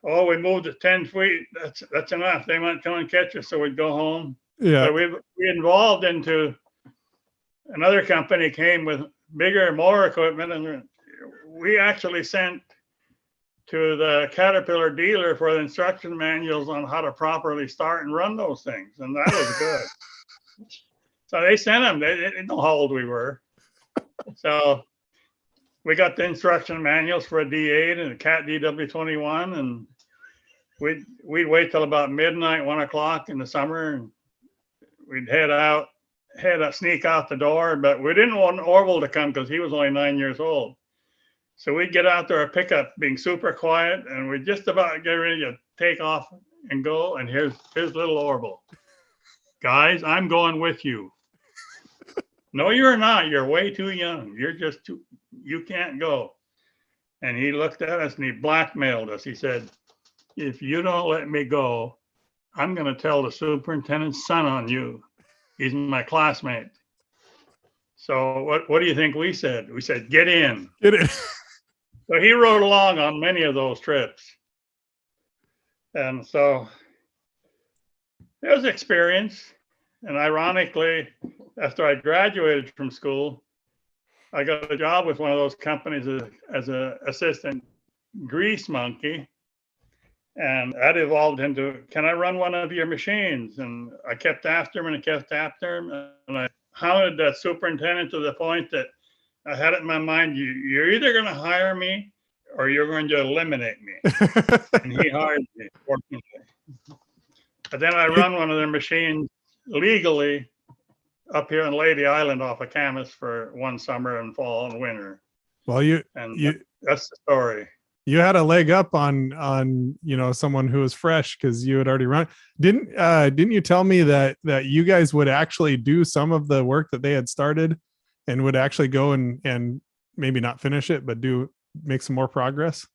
oh, we moved to 10 feet. That's enough. They might come and catch us, so we'd go home. Yeah. So we evolved into another company came with bigger, more equipment, and we actually sent to the Caterpillar dealer for the instruction manuals on how to properly start and run those things, and that was good. So they sent them. They didn't know how old we were. So we got the instruction manuals for a D8 and a Cat DW21, and we'd wait till about midnight, 1 o'clock in the summer, and we'd sneak out the door. But we didn't want Orville to come because he was only 9 years old. So we'd get out there, a pickup being super quiet, and we'd just about get ready to take off and go. And here's little Orville. Guys, I'm going with you. No, you're not. You're way too young. You can't go. And he looked at us and he blackmailed us. He said, if you don't let me go, I'm going to tell the superintendent's son on you. He's my classmate. So what do you think we said? We said, get in. Get in. So he rode along on many of those trips. And so it was an experience. And ironically, after I graduated from school, I got a job with one of those companies as an assistant grease monkey. And that evolved into, can I run one of your machines? And I kept after him and I kept after him. And hounded that superintendent to the point that I had it in my mind, you're either going to hire me or you're going to eliminate me. And he hired me, fortunately. But then I run one of their machines legally up here in Lady Island off of Camas for one summer and fall and winter. Well, that's the story. You had a leg up on someone who was fresh because you had already run. Didn't you tell me that you guys would actually do some of the work that they had started and would actually go and maybe not finish it, but make some more progress?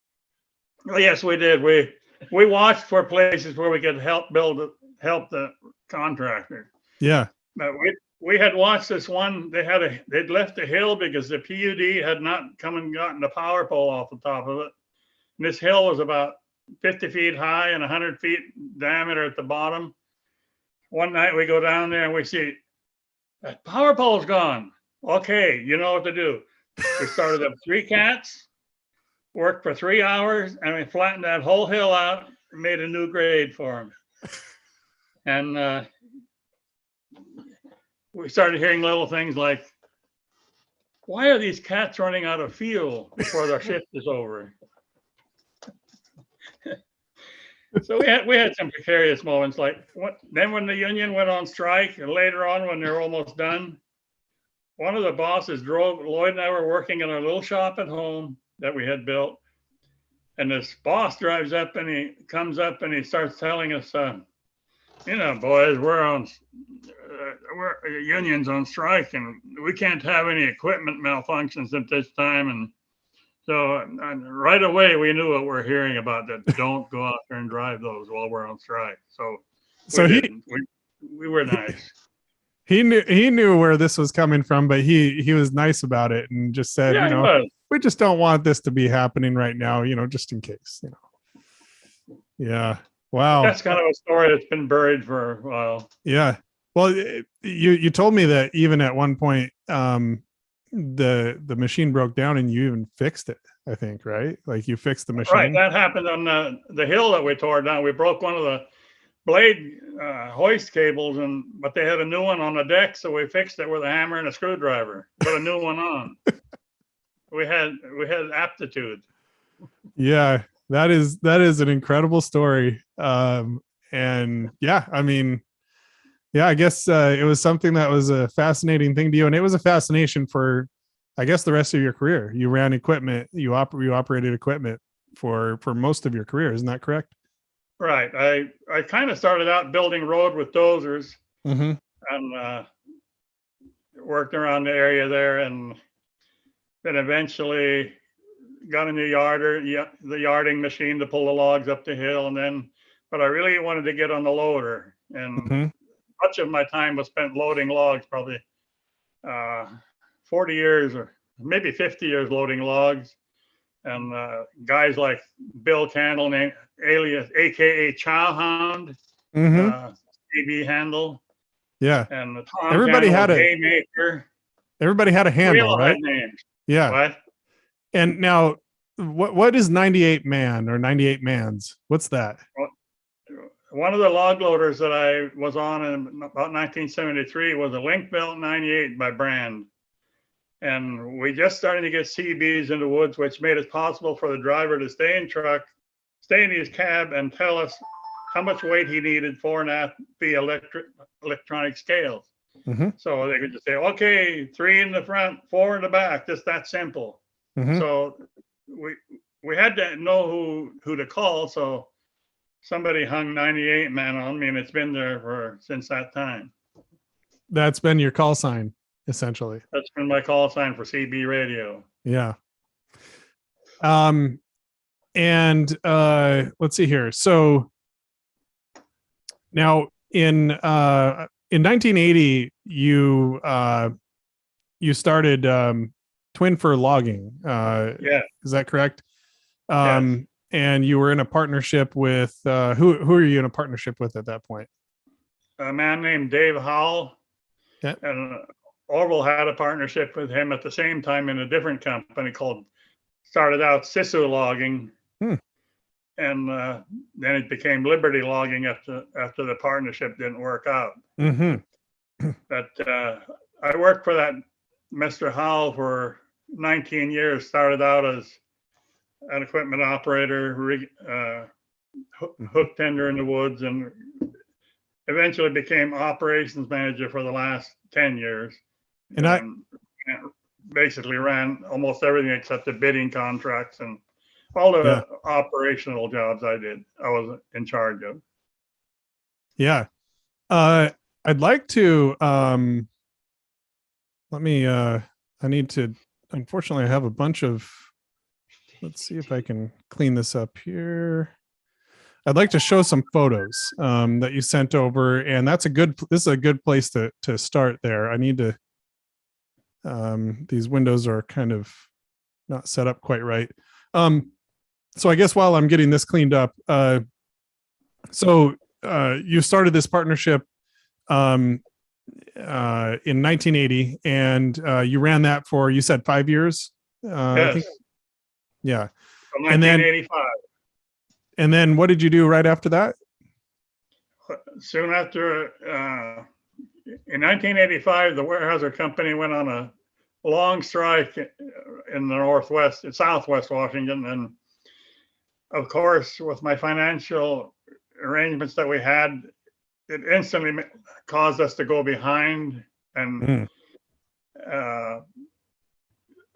Well, yes, we did. We watched for places where we could help the contractor. Yeah. But we had watched this one. They'd left a hill because the PUD had not come and gotten the power pole off the top of it. And this hill was about 50 feet high and 100 feet diameter at the bottom. One night we go down there and we see that power pole's gone. Okay, you know what to do. We started up 3 cats, worked for 3 hours, and we flattened that whole hill out and made a new grade for them. And we started hearing little things like, why are these cats running out of fuel before their shift is over? So we had some precarious moments like then when the union went on strike and later on when they were almost done, one of the bosses Lloyd and I were working in a little shop at home that we had built. And this boss drives up and he comes up and he starts telling us, boys, we're unions on strike and we can't have any equipment malfunctions at this time. And so right away, we knew what we're hearing about that. Don't go out there and drive those while we're on strike. So we were nice. He knew where this was coming from, but he was nice about it and just said, we just don't want this to be happening right now, just in case, Yeah. Wow. That's kind of a story that's been buried for a while. Yeah. Well, you told me that even at one point, the machine broke down and you even fixed it, I think, right? Like you fixed the machine. Right. That happened on the hill that we tore down. We broke one of the blade hoist cables, but they had a new one on the deck, so we fixed it with a hammer and a screwdriver. Put a new one on. We had aptitude. Yeah, that is an incredible story. And yeah, I mean, yeah, I guess it was something that was a fascinating thing to you, and it was a fascination for, I guess, the rest of your career. You ran equipment, you operated equipment for most of your career. Isn't that correct? Right. I kind of started out building road with dozers, mm-hmm. and worked around the area there, and then eventually got a new the yarding machine to pull the logs up the hill, but I really wanted to get on the loader, and mm-hmm. much of my time was spent loading logs, probably 40 years or maybe 50 years loading logs. And guys like Bill Candle, alias AKA Chowhound, mm-hmm. TV handle. Yeah. And Tom everybody Candle, had Haymaker. Everybody had a handle, right? Names. Yeah. What? And now what is 98 man or 98 mans? What's that? One of the log loaders that I was on in about 1973 was a Link Belt 98 by Brand. And we just started to get CBs in the woods, which made it possible for the driver to stay in his cab and tell us how much weight he needed for and after the electronic scales. Mm-hmm. So they could just say, okay, 3 in the front, 4 in the back, just that simple. Mm-hmm. So we had to know who to call. So somebody hung 98 man on me, and it's been there since that time. That's been your call sign, essentially. That's been my call sign for CB radio. Yeah. And let's see here. So now in 1980, you started Twin Fir Logging. Yeah. Is that correct? Yes. And you were in a partnership with who are you in a partnership with at that point? A man named Dave Howell. Yeah. And Orville had a partnership with him at the same time in a different company started out Sisu Logging. And then it became Liberty Logging after the partnership didn't work out. Mm-hmm. But I worked for that Mr. Howell for 19 years. Started out as an equipment operator, hook tender in the woods, and eventually became operations manager for the last 10 years. And basically ran almost everything except the bidding contracts and all the operational jobs I was in charge of. Yeah. I'd like to, unfortunately, I have a bunch of, let's see if I can clean this up here. I'd like to show some photos that you sent over, and this is a good place to start there. I need to, these windows are kind of not set up quite right. So I guess while I'm getting this cleaned up, you started this partnership in 1980, and you ran that for, you said 5 years? Yes. I think, yeah. From 1985. And then what did you do right after that? Soon after, in 1985, the Weyerhaeuser Company went on a long strike in the southwest Washington. And of course, with my financial arrangements that we had, it instantly caused us to go behind. And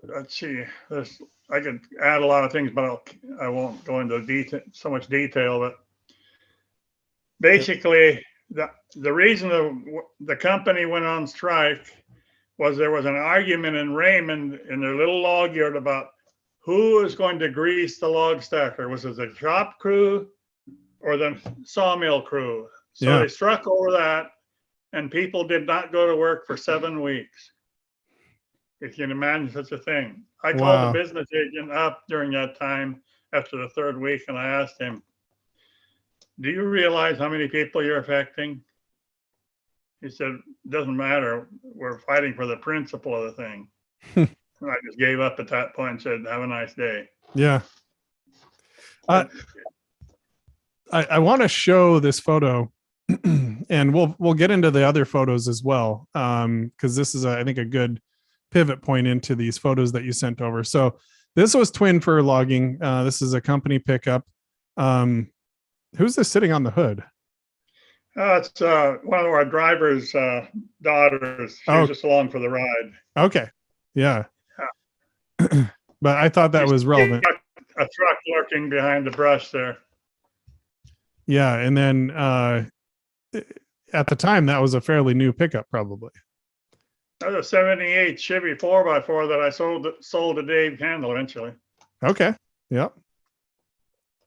let's see, I could add a lot of things, but I won't go into so much detail. But basically, the reason the company went on strike was there was an argument in Raymond in their little log yard about who was going to grease the log stacker. Was it the shop crew or the sawmill crew? So they struck over that, and people did not go to work for 7 weeks. If you can imagine such a thing. I called the business agent up during that time after the 3rd week, and I asked him, do you realize how many people you're affecting? He said, doesn't matter. We're fighting for the principle of the thing. And I just gave up at that point and said, have a nice day. Yeah. I want to show this photo, and we'll get into the other photos as well, because this is, I think, a good pivot point into these photos that you sent over. So this was Twin Fir Logging. This is a company pickup. Who's this sitting on the hood? It's one of our driver's daughters. She was just along for the ride. Okay. Yeah. But I thought that was relevant. A truck lurking behind the brush there. Yeah. And then at the time, that was a fairly new pickup, probably. That was a 78 Chevy 4x4 that I sold to Dave Kendall eventually. Okay. Yep.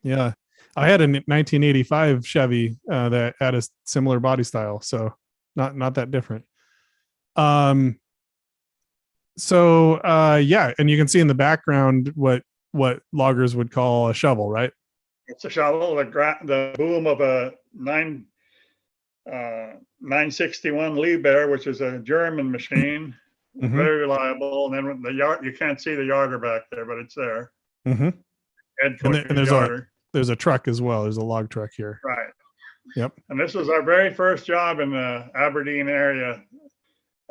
Yeah. I had a 1985 Chevy that had a similar body style, so not that different. Yeah, and you can see in the background what loggers would call a shovel, right? It's a shovel, the boom of a 961 Liebherr, which is a German machine, very reliable. And then the yard, you can't see the yarder back there, but it's there. And there's a truck as well. There's a log truck here. Right. Yep. And this was our very first job in the Aberdeen area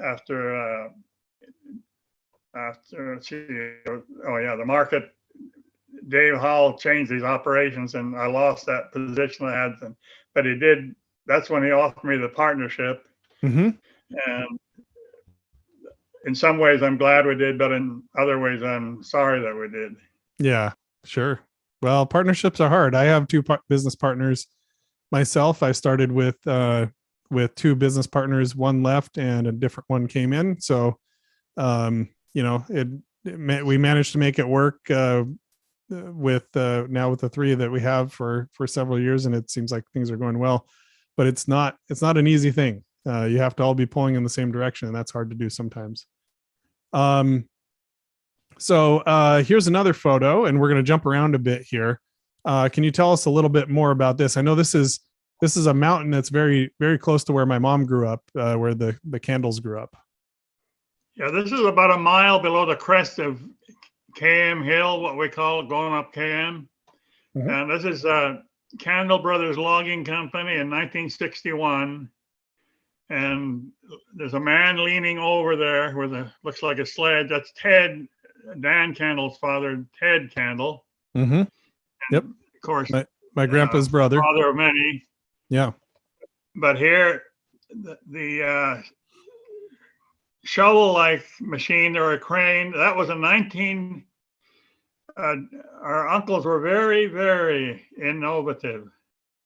after the market. Dave Howell changed these operations, and I lost that position I had. But he did. That's when he offered me the partnership. And in some ways, I'm glad we did, but in other ways, I'm sorry that we did. Yeah, sure. Well, partnerships are hard. I have 2 business partners myself. I started with 2 business partners, one left and a different one came in. So, we managed to make it work with the 3 that we have for several years, and it seems like things are going well. But it's not an easy thing. You have to all be pulling in the same direction, and that's hard to do sometimes. So here's another photo, and we're going to jump around a bit here. Can you tell us a little bit more about this? I know this is a mountain that's very, very close to where my mom grew up, where the Candles grew up. Yeah, this is about a mile below the crest of KM Hill, what we call it, going up KM. And this is Candle Brothers Logging Company in 1961. and there's a man leaning over there with a looks like a sled. That's Ted, Dan Candle's father, Ted Candle. Mm-hmm. Yep. Of course, My grandpa's brother. father of many. Yeah. But here, the shovel-like machine or a crane, that was a 19. Our uncles were very, very innovative,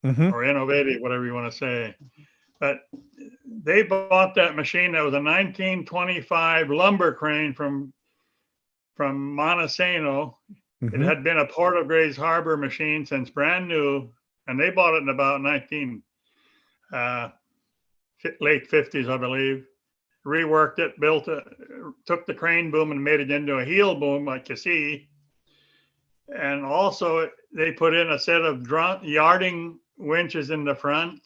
or innovative, whatever you want to say. But they bought that machine that was a 1925 lumber crane from Montesano. It had been a Port of Grays Harbor machine since brand new, and they bought it in about late 50s, I believe. Reworked it, built it, took the crane boom and made it into a heel boom, like you see. And also, they put in a set of yarding winches in the front,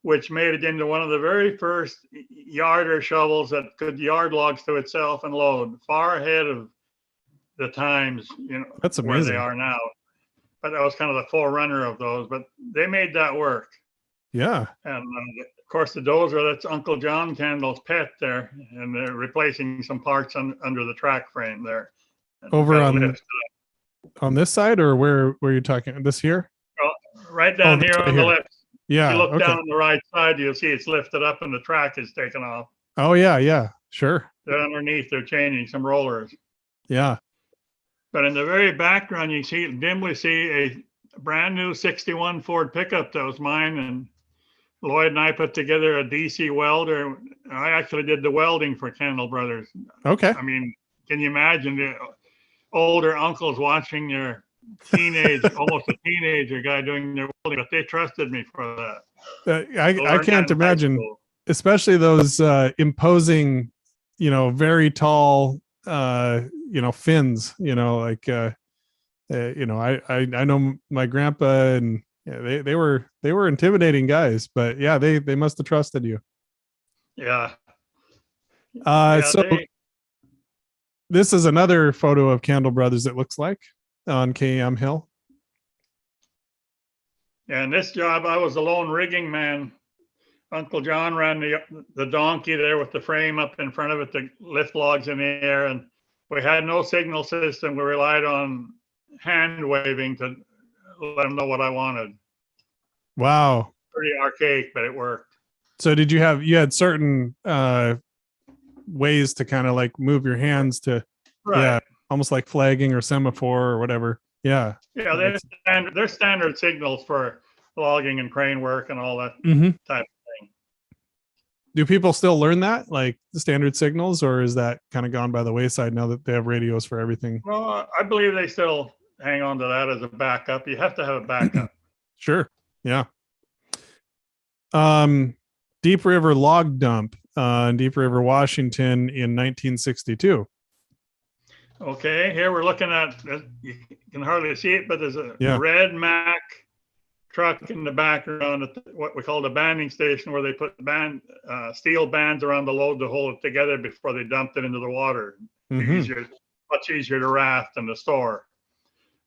which made it into one of the very first yarder shovels that could yard logs to itself and load, far ahead of the times, that's amazing, where they are now. But that was kind of the forerunner of those. But they made that work. Yeah. And of course, the dozer, that's Uncle John Candle's pet there, and they're replacing some parts under the track frame there. Over on this side, or where you're talking? This here? Right down here on the left. Yeah. If you look down on the right side, you'll see it's lifted up and the track is taken off. Oh, yeah. Sure. They're underneath. They're changing some rollers. Yeah. But in the very background, you dimly see a brand new 61 Ford pickup that was mine. And Lloyd and I put together a DC welder. I actually did the welding for Candle Brothers. Okay. I mean, can you imagine the older uncles watching their almost a teenager guy doing their welding, but they trusted me for that. I can't imagine, especially those imposing, very tall, fins, I know my grandpa, and they were intimidating guys, but yeah, they must have trusted you. Yeah. This is another photo of Candle Brothers, it looks like, on KM Hill. Yeah, and this job, I was the lone rigging man. Uncle John ran the donkey there with the frame up in front of it to lift logs in the air, and we had no signal system. We relied on hand waving to let him know what I wanted. Wow. Pretty archaic, but it worked. So you had certain ways to kind of like move your hands to, yeah, almost like flagging or semaphore or whatever. Yeah. Yeah, they're standard signals for logging and crane work and all that type of thing. Do people still learn that, like the standard signals, or is that kind of gone by the wayside now that they have radios for everything? Well, I believe they still hang on to that as a backup. You have to have a backup. Sure. Yeah. Deep River log dump in Deep River, Washington in 1962. Okay, here we're looking at, you can hardly see it, but there's a red Mack truck in the background at what we call the banding station, where they put steel bands around the load to hold it together before they dumped it into the water. Much easier to raft and to store.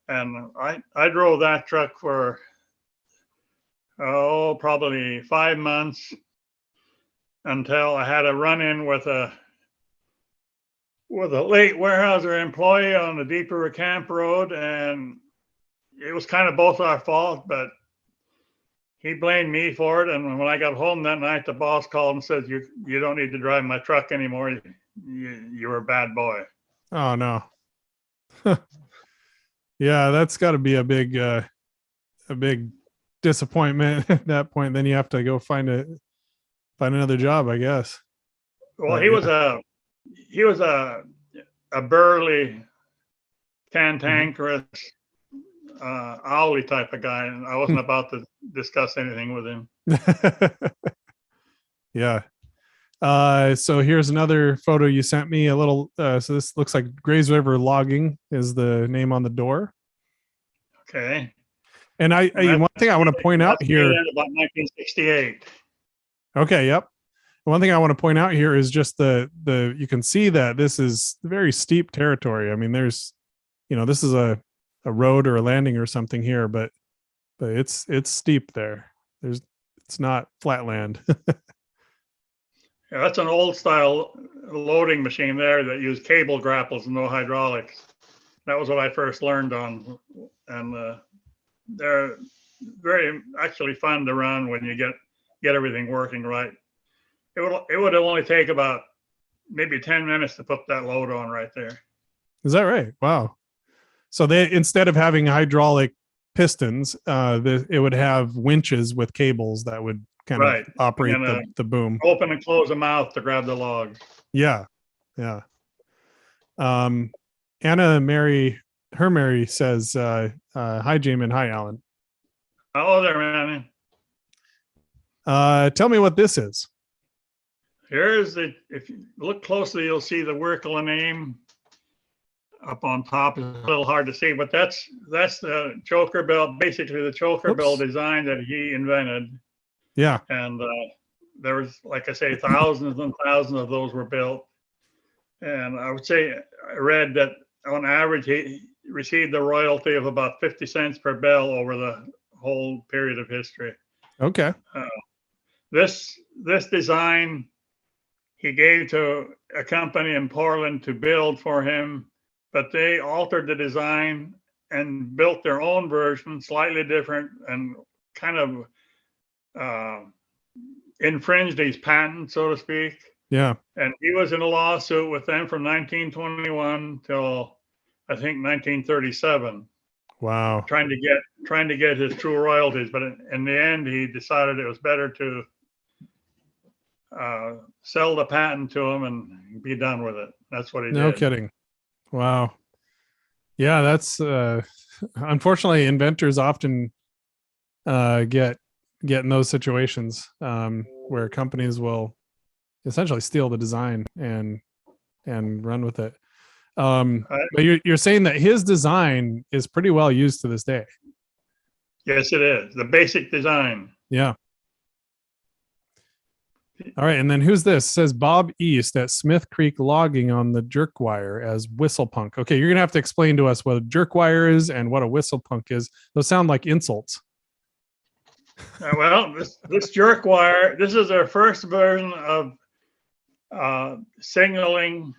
And I drove that truck for probably 5 months until I had a run-in with a late warehouser employee on the Deep River Camp Road, and it was kind of both our fault, but he blamed me for it. And when I got home that night, the boss called and said, you don't need to drive my truck anymore. You were a bad boy. Oh, no. Yeah, that's got to be a big disappointment at that point. Then you have to go find another job, I guess. Well, he was a burly, cantankerous, owly type of guy, and I wasn't about to discuss anything with him. Yeah. So here's another photo you sent me. So this looks like Grays River Logging is the name on the door. Okay. And one thing I want to point out here about 1968. Okay. Yep. One thing I want to point out here is just you can see that this is very steep territory. I mean, there's, this is a road or a landing or something here, but it's steep there. It's not flat land. Yeah, that's an old style loading machine there that used cable grapples and no hydraulics. That was what I first learned on, and they're very actually fun to run when you get everything working right. It would only take about maybe 10 minutes to put that load on right there. Is that right? Wow. So they, instead of having hydraulic pistons, it would have winches with cables that would kind Right. of operate And the boom. open and close the mouth to grab the logs. Yeah. Yeah. Anna Mary, her Mary says, hi, Jamin. Hi, Alan. Hello there, man. Tell me what this is. If you look closely, you'll see the Wirkkala name up on top. It's a little hard to see, but that's the choker bell, basically the choker bell design that he invented. Yeah. And there was, like I say, thousands and thousands of those were built. And I would say I read that on average, he received a royalty of about 50 cents per bell over the whole period of history. Okay. This design he gave to a company in Portland to build for him, but they altered the design and built their own version, slightly different, and kind of infringed his patent, so to speak. Yeah. And he was in a lawsuit with them from 1921 till I think 1937. Wow. Trying to get his true royalties, but in the end, he decided it was better to sell the patent to him and be done with it. That's what he did. No kidding. Wow. Yeah, that's unfortunately inventors often get in those situations where companies will essentially steal the design and run with it. But you're saying that his design is pretty well used to this day. Yes, it is. The basic design. Yeah. All right. And then who's this? It says Bob East at Smith Creek Logging on the jerk wire as whistle punk. Okay. You're going to have to explain to us what a jerk wire is and what a whistle punk is. Those sound like insults. Well, this jerk wire, this is our first version of signaling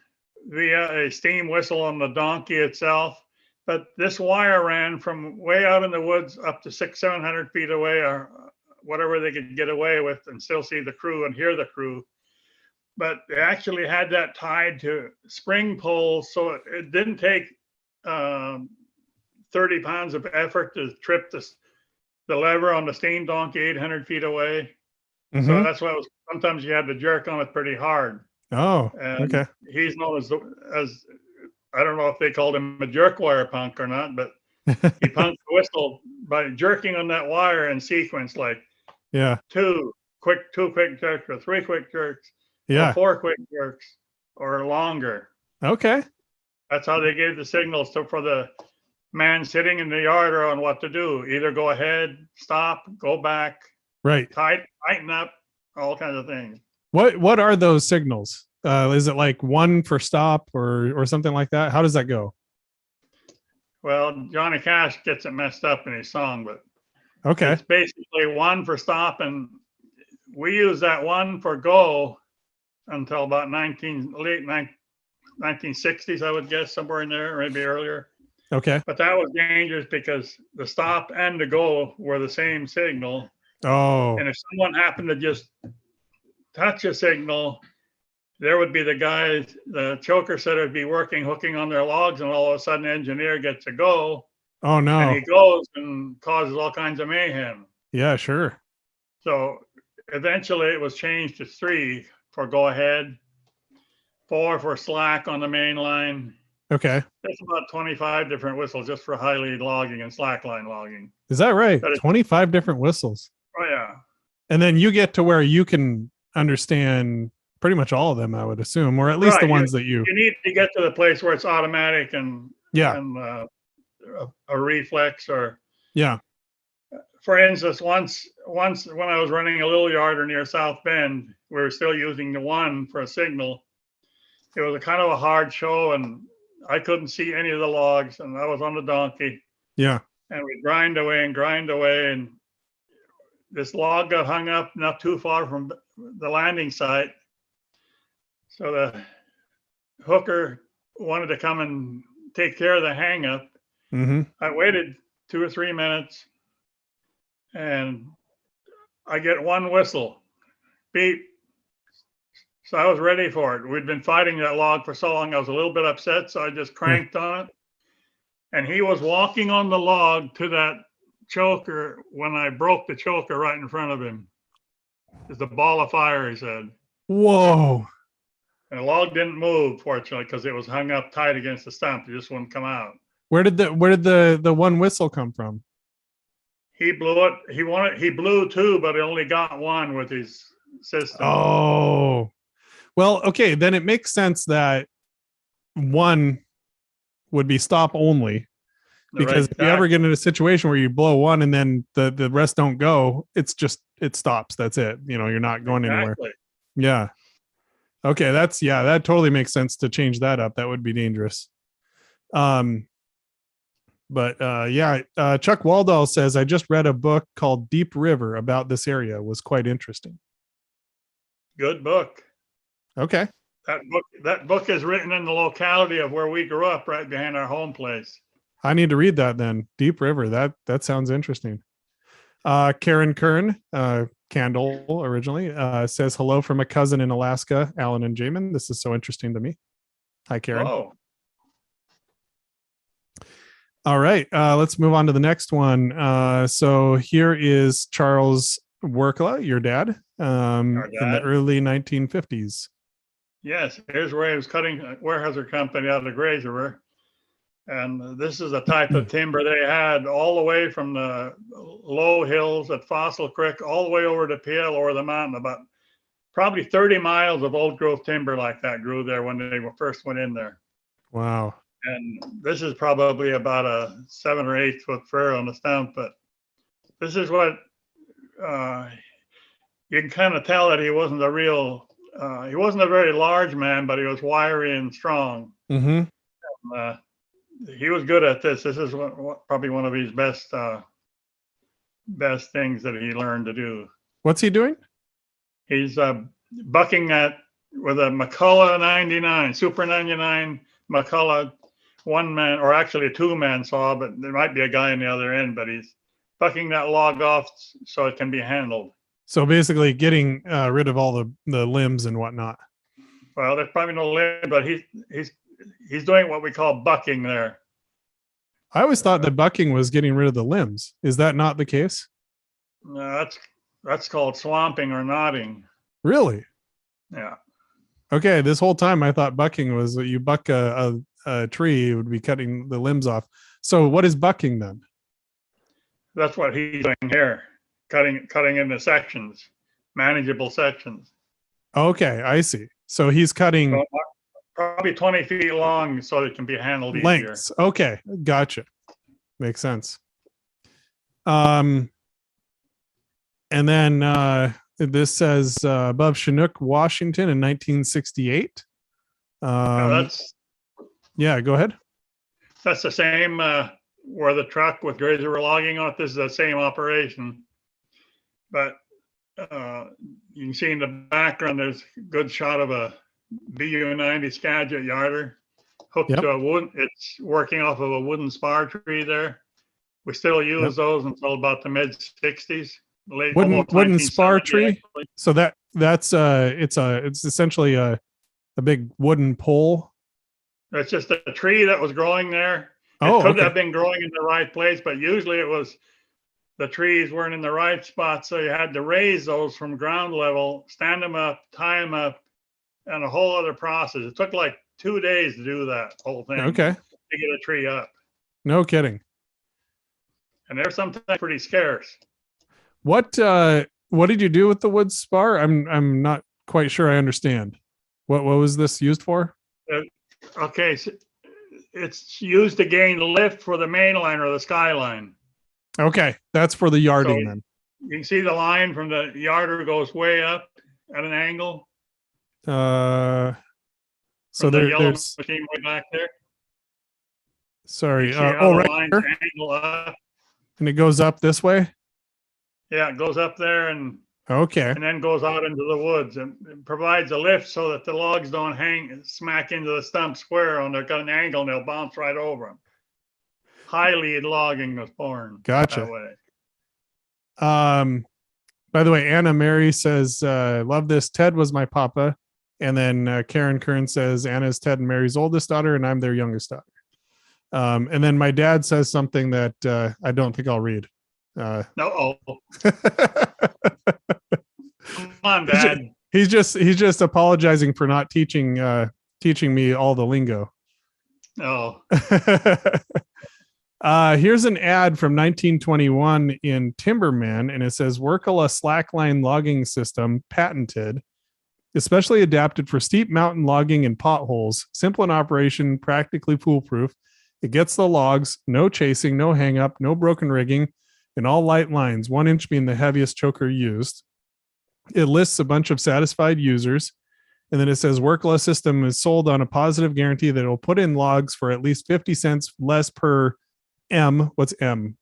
via a steam whistle on the donkey itself. But this wire ran from way out in the woods up to 600-700 feet away, or whatever they could get away with, and still see the crew and hear the crew. But they actually had that tied to spring poles, so it didn't take 30 pounds of effort to trip the lever on the steam donkey 800 feet away. Mm-hmm. So that's why sometimes you had to jerk on it pretty hard. Oh, and okay. He's known as I don't know if they called him a jerk wire punk or not, but he punked the whistle by jerking on that wire in sequence, like two quick jerks, or 3 quick jerks, or 4 quick jerks, or longer. Okay. That's how they gave the signals for the man sitting in the yard on what to do. Either go ahead, stop, go back, right, tighten up, all kinds of things. What are those signals? Is it like 1 for stop or something like that? How does that go? Well, Johnny Cash gets it messed up in his song, but okay, it's basically 1 for stop, and we use that 1 for go until about late 1960s, I would guess, somewhere in there, maybe earlier. Okay. But that was dangerous because the stop and the go were the same signal. Oh. And if someone happened to just touch a signal, there would be the choker setter would be hooking on their logs, and all of a sudden the engineer gets a go. Oh no. And he goes and causes all kinds of mayhem. Yeah, sure. So eventually it was changed to 3 for go ahead, 4 for slack on the main line. Okay. There's about 25 different whistles just for high lead logging and slack line logging. Is that right? 25 different whistles. Oh yeah. And then you get to where you can understand pretty much all of them, I would assume, or at least the ones that you need to get to the place where it's automatic and a reflex, or for instance, once when I was running a little yarder near South Bend, we were still using the 1 for a signal. It was a kind of a hard show, and I couldn't see any of the logs, and I was on the donkey. Yeah. And we grind away, and this log got hung up not too far from the landing site, So the hooker wanted to come and take care of the hang up. Mm-hmm. I waited 2 or 3 minutes and I get one whistle, beep. So I was ready for it. We'd been fighting that log for so long, I was a little bit upset, so I just cranked on it. And he was walking on the log to that choker when I broke the choker right in front of him. It's a ball of fire, he said. Whoa. And the log didn't move, fortunately, because it was hung up tight against the stump. It just wouldn't come out. Where did the one whistle come from? He blew it. He blew two, but he only got one with his system. Oh. Well, okay, then it makes sense that one would be stop only. Because if you ever get in a situation where you blow one and then the rest don't go, it stops. That's it. You're not going anywhere. Yeah. Okay. That totally makes sense to change that up. That would be dangerous. Chuck Waldall says, I just read a book called Deep River about this area. It was quite interesting. Good book. Okay. That book is written in the locality of where we grew up, right behind our home place. I need to read that then. Deep River. That sounds interesting. Karen Kern, Candle originally, says hello from a cousin in Alaska, Alan and Jamin. This is so interesting to me. Hi, Karen. Oh. All right. Let's move on to the next one. So here is Charles Wirkkala, your dad, in the early 1950s. Yes. Here's where he was cutting Weyerhaeuser Company out of the Grays River. And this is the type of timber they had all the way from the low hills at Fossil Creek, all the way over to Peel or the mountain. About probably 30 miles of old growth timber like that grew there when they first went in there. Wow. And this is probably about a 7 or 8 foot fir on the stump. But this is what you can kind of tell that he wasn't he wasn't a very large man, but he was wiry and strong. Mm-hmm. He was good at this. This is probably one of his best things that he learned to do. What's he doing? He's bucking with a McCullough 99, Super 99 McCullough, one man, or actually a 2-man saw, but there might be a guy on the other end, but he's bucking that log off so it can be handled. So basically getting rid of all the limbs and whatnot. Well, there's probably no limb, but he's doing what we call bucking there. I always thought that bucking was getting rid of the limbs. Is that not the case? No, that's called swamping or knotting. Really? Yeah. Okay. This whole time I thought bucking was that you buck a tree, it would be cutting the limbs off. So what is bucking then? That's what he's doing here, cutting into sections, manageable sections. Okay, I see. So he's cutting probably 20 feet long so it can be handled lengths. Easier. Okay, gotcha. Makes sense. And then this says above Chinook, Washington in 1968. Yeah, go ahead. That's the same where the truck with Grazer were logging on. This is the same operation. But you can see in the background, there's a good shot of a BU-90 Skagit yarder hooked to a wood. It's working off of a wooden spar tree there. We still use those until about the mid 60s. Wooden spar tree. Actually. So that's it's essentially a big wooden pole. It's just a tree that was growing there. It could have been growing in the right place, but usually it was the trees weren't in the right spot. So you had to raise those from ground level, stand them up, tie them up, and a whole other process. It took like 2 days to do that whole thing. Okay. To get a tree up. No kidding. And they're sometimes pretty scarce. What did you do with the wood spar? I'm not quite sure I understand. What was this used for? Okay, so it's used to gain lift for the main line or the skyline. Okay, that's for the yarding then. You can see the line from the yarder goes way up at an angle. So there's machine way back there. Sorry. Right here. Angle up. And it goes up this way? Yeah, it goes up there and Okay. and then goes out into the woods and provides a lift so that the logs don't hang smack into the stump square and they've got an angle and they'll bounce right over them. High lead logging was born Gotcha. that way. By the way, Anna Mary says, love this. Ted was my papa. And then Karen Kern says, Anna's Ted and Mary's oldest daughter, and I'm their youngest daughter. And then my dad says something that I don't think I'll read. No, come on, Dad. He's just apologizing for not teaching me all the lingo. Oh, here's an ad from 1921 in Timberman, and it says Wirkkala slackline logging system patented, especially adapted for steep mountain logging and potholes. Simple in operation, practically foolproof. It gets the logs, no chasing, no hang up, no broken rigging, and all light lines, 1 inch being the heaviest choker used. It lists a bunch of satisfied users. And then it says Wirkkala system is sold on a positive guarantee that it will put in logs for at least 50 cents less per M. What's M?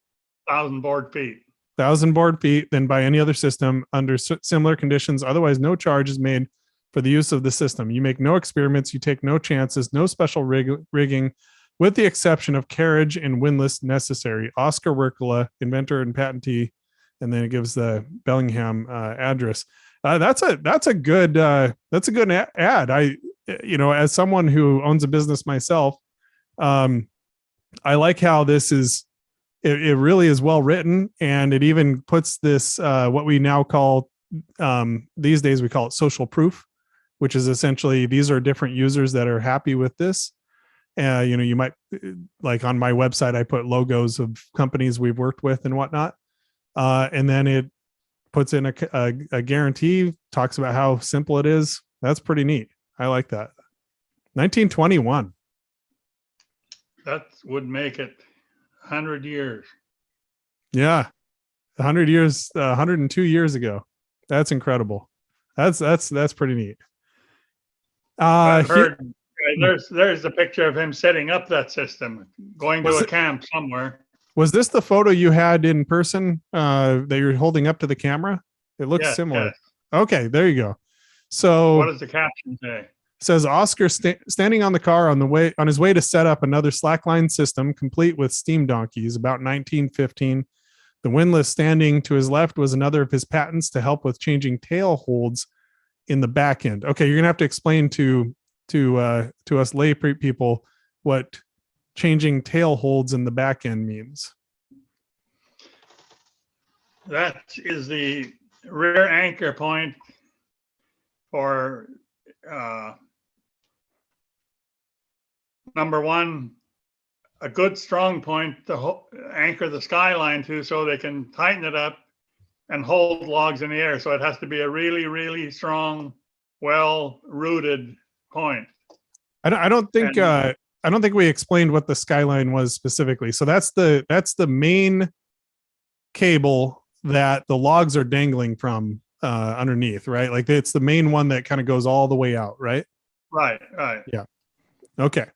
1,000 board feet. 1,000 board feet than by any other system under similar conditions. Otherwise, no charge is made for the use of the system. You make no experiments. You take no chances. No special rigging, with the exception of carriage and windlass necessary. Oscar Wirkkala, inventor and patentee. And then it gives the Bellingham address. That's a good ad. I, as someone who owns a business myself, I like how this is. It really is well written, and it even puts this what we now call these days we call it social proof, which is essentially these are different users that are happy with this. You might, like on my website, I put logos of companies we've worked with and whatnot. And then it puts in a guarantee, talks about how simple it is. That's pretty neat. I like that. 1921. That would make it 100 years. Yeah. 100 years, 102 years ago. That's incredible. That's pretty neat. I've heard there's a picture of him setting up that system, going to a camp somewhere. Was this the photo you had in person that you're holding up to the camera? It looks similar. Yes. Okay, there you go. So what does the caption say? It says Oscar standing on the car on his way to set up another slackline system complete with steam donkeys about 1915. The windlass standing to his left was another of his patents to help with changing tail holds in the back end. Okay, you're gonna have to explain to us lay people what changing tail holds in the back end means. That is the rear anchor point for number one, a good strong point to anchor the skyline to so they can tighten it up and hold logs in the air. So it has to be a really, really strong, well-rooted point. I don't think we explained what the skyline was specifically. So that's the main cable that the logs are dangling from underneath, right? Like it's the main one that kind of goes all the way out, right? Right. Yeah. Okay.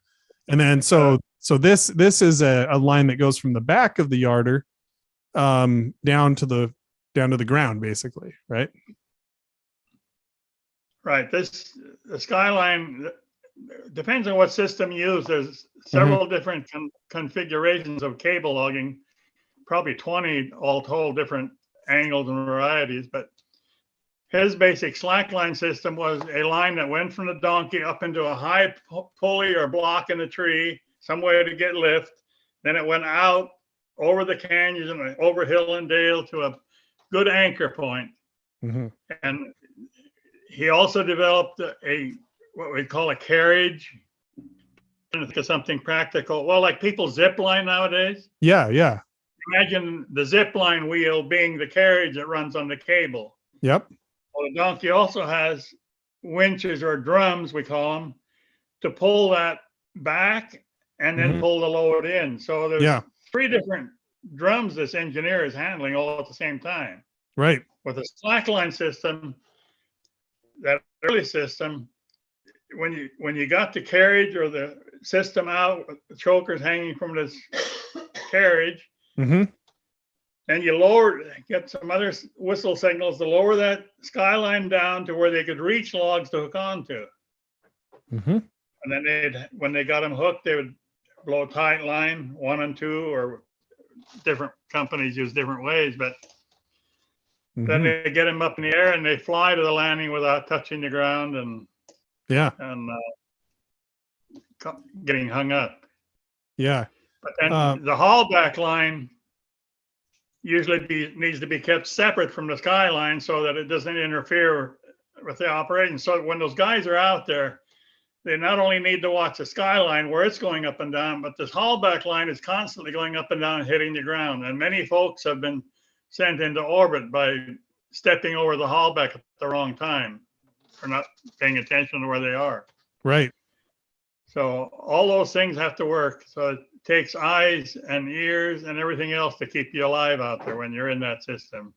And then so this is a line that goes from the back of the yarder down to the ground, basically, right? Right. The skyline depends on what system you use. There's several different configurations of cable logging, probably 20 all told, different angles and varieties. But his basic slackline system was a line that went from the donkey up into a high pulley or block in the tree, some way to get lift. Then it went out over the canyons and over hill and dale to a good anchor point. And he also developed what we call a carriage. I'm think of something practical. Well, like people zip line nowadays. Yeah. Imagine the zip line wheel being the carriage that runs on the cable. Yep. Well, the donkey also has winches or drums, we call them, to pull that back and then pull the load in. So there's 3 different drums this engineer is handling all at the same time. Right. With a slackline system, that early system, when you got the carriage or the system out, the chokers hanging from this carriage, and you get some other whistle signals to lower that skyline down to where they could reach logs to hook onto. Mm-hmm. And then when they got them hooked, they would blow a tight line, 1 and 2, or different companies use different ways, but then they get them up in the air and they fly to the landing without touching the ground and getting hung up. Yeah. But then the haulback line usually needs to be kept separate from the skyline so that it doesn't interfere with the operation. So when those guys are out there, they not only need to watch the skyline where it's going up and down, but this haulback line is constantly going up and down and hitting the ground. And many folks have been sent into orbit by stepping over the haulback at the wrong time or not paying attention to where they are. Right. So all those things have to work. So it takes eyes and ears and everything else to keep you alive out there when you're in that system.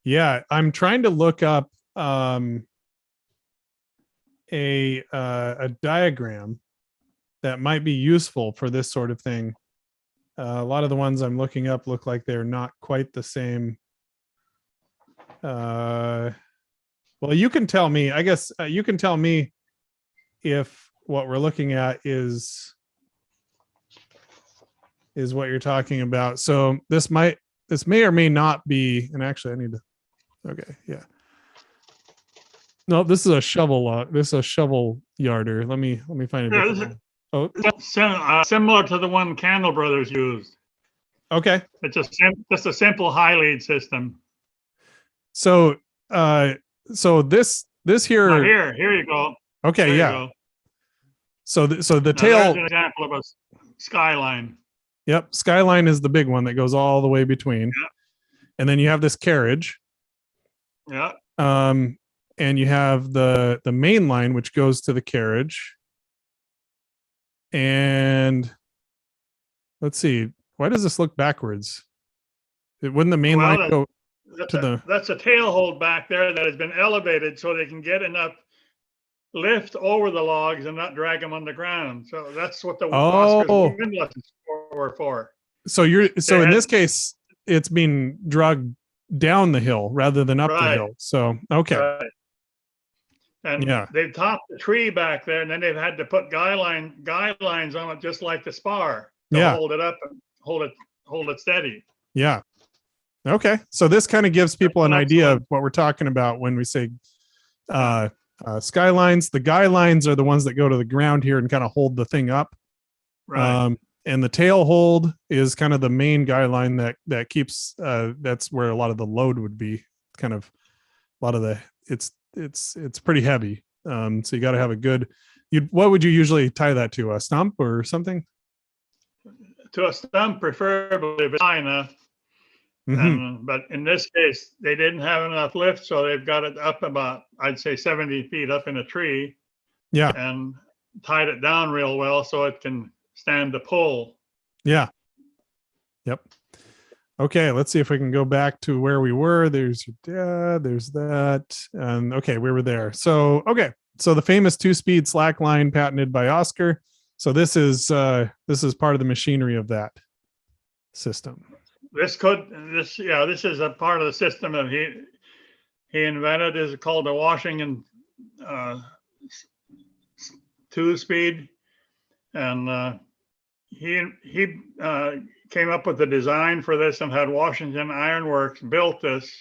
Yeah, I'm trying to look up a diagram that might be useful for this sort of thing. A lot of the ones I'm looking up look like they're not quite the same. Well, you can tell me, I guess you can tell me if what we're looking at is what you're talking about. So this may or may not be, and actually I need to, okay, yeah. No, this is a shovel log. This is a shovel yarder. Let me find a different one. Oh, similar to the one Candle Brothers used. Okay. It's just a simple high lead system. So this here. Now here you go. Okay, yeah. Go. So the now tail. There's an example of a skyline. Yep, skyline is the big one that goes all the way between. Yep. And then you have this carriage. Yeah. And you have the main line which goes to the carriage. And let's see, why does this look backwards? Wouldn't the main line go to the? That's a tail hold back there that has been elevated so they can get enough lift over the logs and not drag them on the ground. So that's what the Oscar's windlasses were for. So in this case, it's being dragged down the hill rather than up the hill. So okay. Right. And they've topped the tree back there, and then they've had to put guy lines on it, just like the spar, to hold it up and hold it steady. Yeah. Okay. So this kind of gives people an idea of what we're talking about when we say skylines. The guy lines are the ones that go to the ground here and kind of hold the thing up. Right. And the tail hold is kind of the main guy line that keeps that's where a lot of the load would be. Kind of a lot of the it's pretty heavy. So you got to have a good. What would you usually tie that to? A stump or something? To a stump, preferably if it's high enough. Mm-hmm. But in this case, they didn't have enough lift, so they've got it up about, I'd say, 70 feet up in a tree. Yeah. And tied it down real well so it can stand the pull. Yeah. Yep. Okay, let's see if we can go back to where we were. There's your dad, there's that. And okay, we were there. So, okay. So the famous 2-speed slack line patented by Oscar. So this is part of the machinery of that system. This is a part of the system that he invented. Is called the Washington 2-speed. And he came up with the design for this and had Washington Iron Works built this.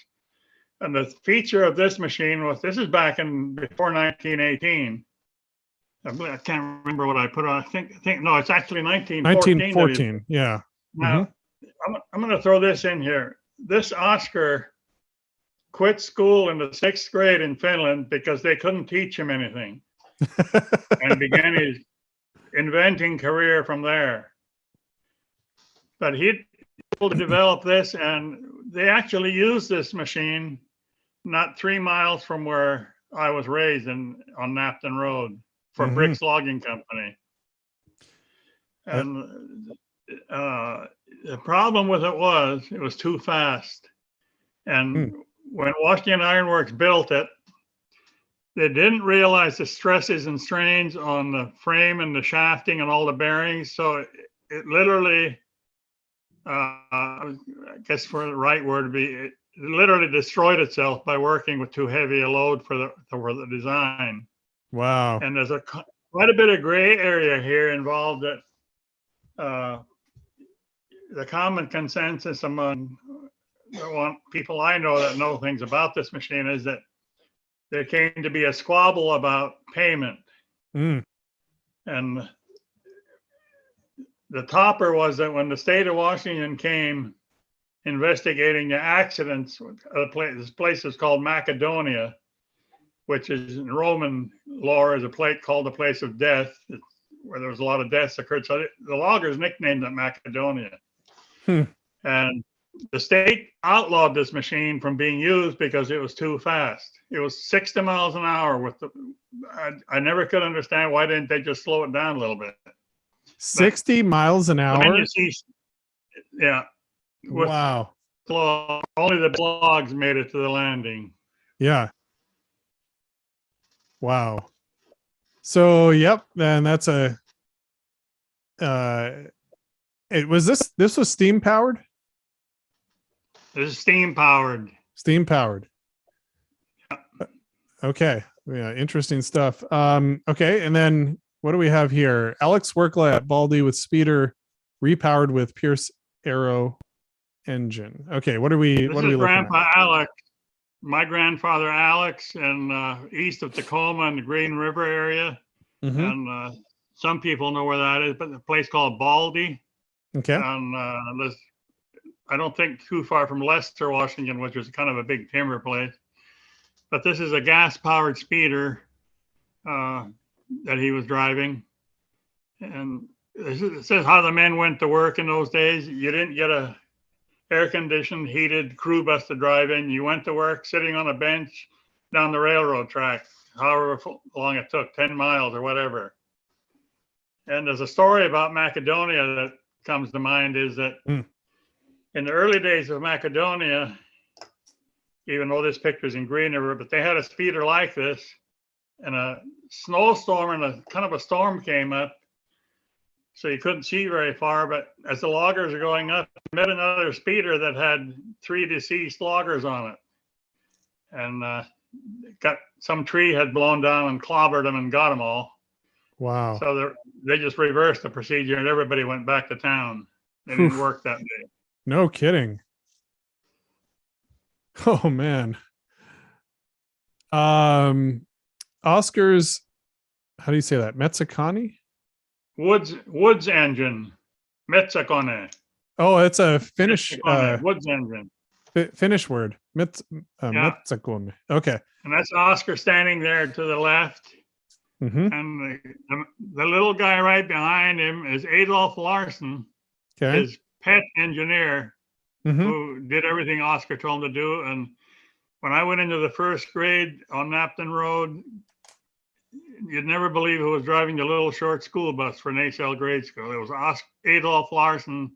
And the feature of this machine was, this is back in before 1918. I can't remember what I put on. I think no, it's actually 1914. 1914, yeah. Now, I'm going to throw this in here. This Oscar quit school in the 6th grade in Finland because they couldn't teach him anything. And began his inventing career from there. But he able to develop this, and they actually used this machine not 3 miles from where I was raised on Napton Road for Bricks Logging Company. And the problem with it was too fast. And when Washington Iron Works built it, they didn't realize the stresses and strains on the frame and the shafting and all the bearings. So it literally I guess for the right word to be, it literally destroyed itself by working with too heavy a load for the design. Wow. And there's quite a bit of gray area here involved that the common consensus among people I know that know things about this machine is that there came to be a squabble about payment. Mm. And the topper was that when the state of Washington came investigating the accidents, this place is called Macedonia, which is in Roman lore is a place called the place of death, where there was a lot of deaths occurred. So the loggers nicknamed it Macedonia. And the state outlawed this machine from being used because it was too fast. It was 60 miles an hour I never could understand why didn't they just slow it down a little bit. 60 miles an hour? Then you see, yeah. Wow. Only the logs made it to the landing. Yeah. Wow. So, yep. And that's this was steam powered? This is steam powered. Steam powered. Okay. Yeah. Interesting stuff. Okay. And then what do we have here? Alex Wirkkala at Baldy with speeder repowered with Pierce Arrow engine. Okay. What are we looking Grandpa at? Alex, my grandfather Alex, and east of Tacoma in the Green River area. Mm-hmm. And some people know where that is, but the place called Baldy. Okay. And I don't think too far from Leicester, Washington, which is kind of a big timber place. But this is a gas-powered speeder that he was driving. And it says how the men went to work in those days. You didn't get a air-conditioned, heated crew bus to drive in. You went to work sitting on a bench down the railroad track, however long it took, 10 miles or whatever. And there's a story about Macedonia that comes to mind is that in the early days of Macedonia, even though this picture is in Green River, but they had a speeder like this, and a snowstorm and a kind of a storm came up, so you couldn't see very far. But as the loggers are going up, met another speeder that had 3 deceased loggers on it, and got some tree had blown down and clobbered them and got them all. Wow. So they just reversed the procedure and everybody went back to town. They didn't work that day. No kidding. Oh man. Oscar's, how do you say that? Mezzicani? Woods engine. Mezzicone. Oh, it's a Finnish Woods engine. Finnish word. Mezzicone. Okay. And that's Oscar standing there to the left. Mm-hmm. And the little guy right behind him is Adolf Larsen, his pet engineer, who did everything Oscar told him to do. And when I went into the first grade on Napton Road, you'd never believe who was driving the little short school bus for Nasell grade school. It was Adolf Larsen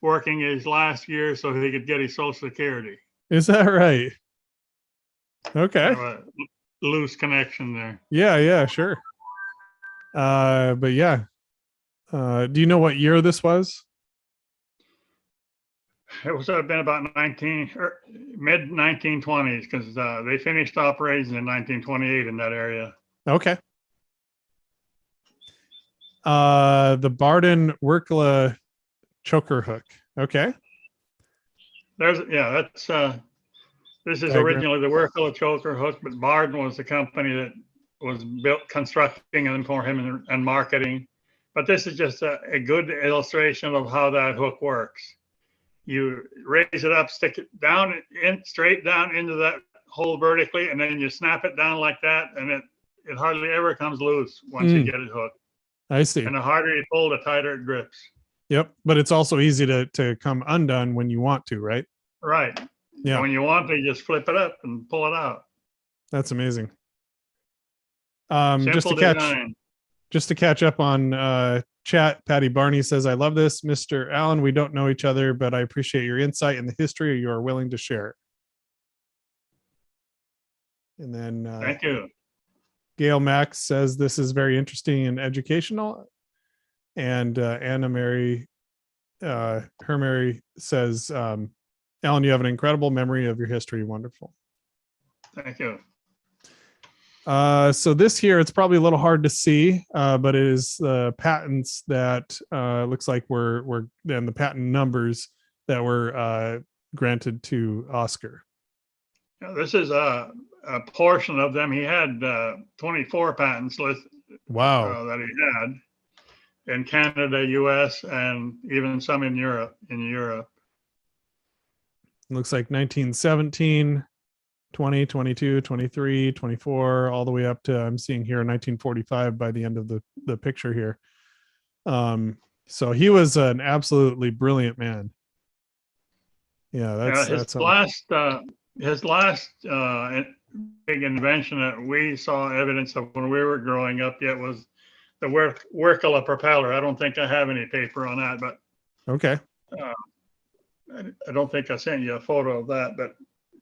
working his last year so he could get his Social Security. Is that right? Okay. Kind of a loose connection there. Yeah, sure. But yeah. Do you know what year this was? It was been about mid 1920s because they finished operations in 1928 in that area. Okay. The Barden Wirkkala choker hook. Okay. This is originally the Wirkkala choker hook, but Barden was the company that was constructing them for him and marketing. But this is just a good illustration of how that hook works. You raise it up, stick it down straight down into that hole vertically, and then you snap it down like that, and it hardly ever comes loose once you get it hooked. I see. And the harder you pull, the tighter it grips. Yep. But it's also easy to come undone when you want to, right? Right. Yeah. When you want to, you just flip it up and pull it out. That's amazing. Simple design. Just to catch up on chat, Patty Barney says, I love this. Mr. Allen, we don't know each other, but I appreciate your insight and the history you are willing to share. And then thank you. Gail Max says this is very interesting and educational. And Anna Mary Hermary says, Alan, you have an incredible memory of your history. Wonderful. Thank you. So this here, it's probably a little hard to see, but it is the patents that looks like were and the patent numbers that were granted to Oscar. This is a portion of them. He had 24 patents Wow. that he had in Canada, US, and even some in Europe. Looks like 1917, 20, 22, 23, 24, all the way up to, I'm seeing here 1945 by the end of the picture here. So he was an absolutely brilliant man. Yeah, that's his last big invention that we saw evidence of when we were growing up yet was the Wirkkala propeller. I don't think I have any paper on that, but okay. I don't think I sent you a photo of that, but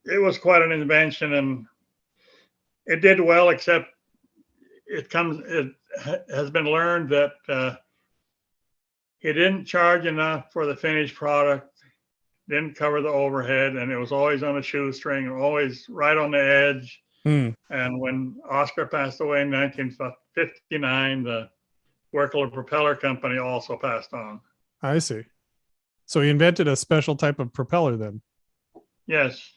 it was quite an invention, and it did well, except it has been learned that he didn't charge enough for the finished product, didn't cover the overhead, and it was always on a shoestring, always right on the edge. And when Oscar passed away in 1959, the Wirkkala Propeller Company also passed on. I see. So he invented a special type of propeller then? Yes.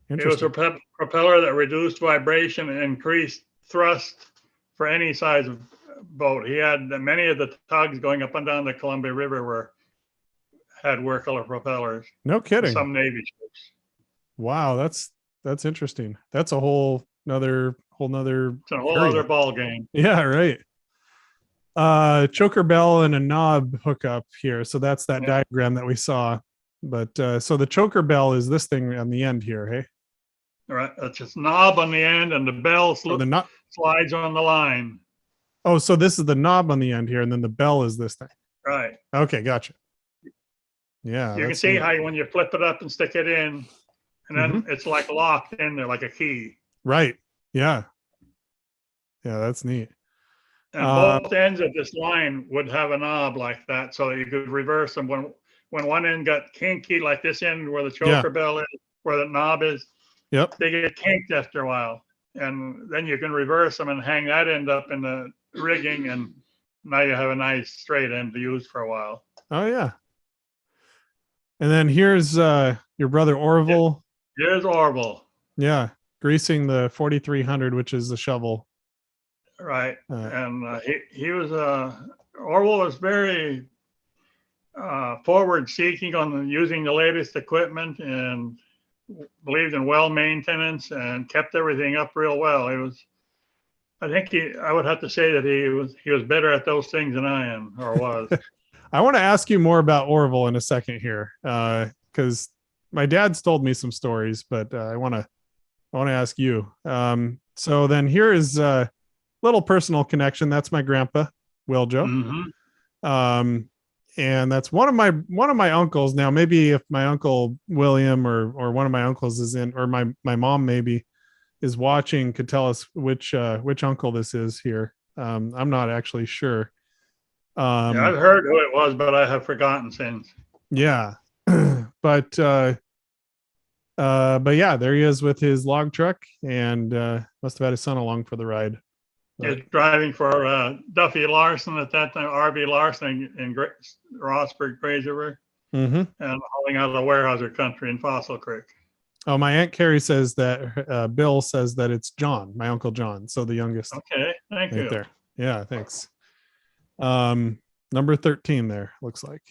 It was a propeller that reduced vibration and increased thrust for any size of boat. He had many of the tugs going up and down the Columbia River had Wirkkala propellers. No kidding. Some Navy ships. Wow, that's interesting. That's a whole nother it's a whole other ball game. Yeah, right. Choker bell and a knob hookup here. So that's that diagram that we saw. But so the choker bell is this thing on the end here, hey? All right, that's just knob on the end, and the bell slides on the line. Oh, so this is the knob on the end here, and then the bell is this thing. Right. Okay, gotcha. Yeah. You can see how when you flip it up and stick it in, and then it's like locked in there like a key. Right. Yeah. Yeah, that's neat. And both ends of this line would have a knob like that, so that you could reverse them. When one end got kinky, like this end where the choker bell is, where the knob is, they get kinked after a while. And then you can reverse them and hang that end up in the rigging, and now you have a nice straight end to use for a while. Oh, yeah. And then here's your brother Orville. Here's Orville. Yeah, greasing the 4300, which is the shovel. Right. And he was Orville was very forward seeking on using the latest equipment, and believed in well maintenance and kept everything up real well. I would have to say that he was better at those things than I am, or was. I want to ask you more about Orville in a second here, because my dad's told me some stories, but I want to ask you. So then here is a little personal connection. That's my grandpa, Wiljo. And that's one of my uncles. Now, maybe if my uncle William or one of my uncles is in, or my mom maybe is watching, could tell us which uncle this is here. I'm not actually sure. I've heard who it was, but I have forgotten since. Yeah. but yeah, there he is with his log truck, and must have had his son along for the ride. He was driving for Duffy Larson at that time, R.B. Larson in Rossburg, Fraserburg, and hauling out of the Weyerhaeuser country in Fossil Creek. Oh, my Aunt Carrie says that Bill says that it's John, my Uncle John. So the youngest. Okay, thank you. There. Yeah, thanks. Number 13 there, looks like.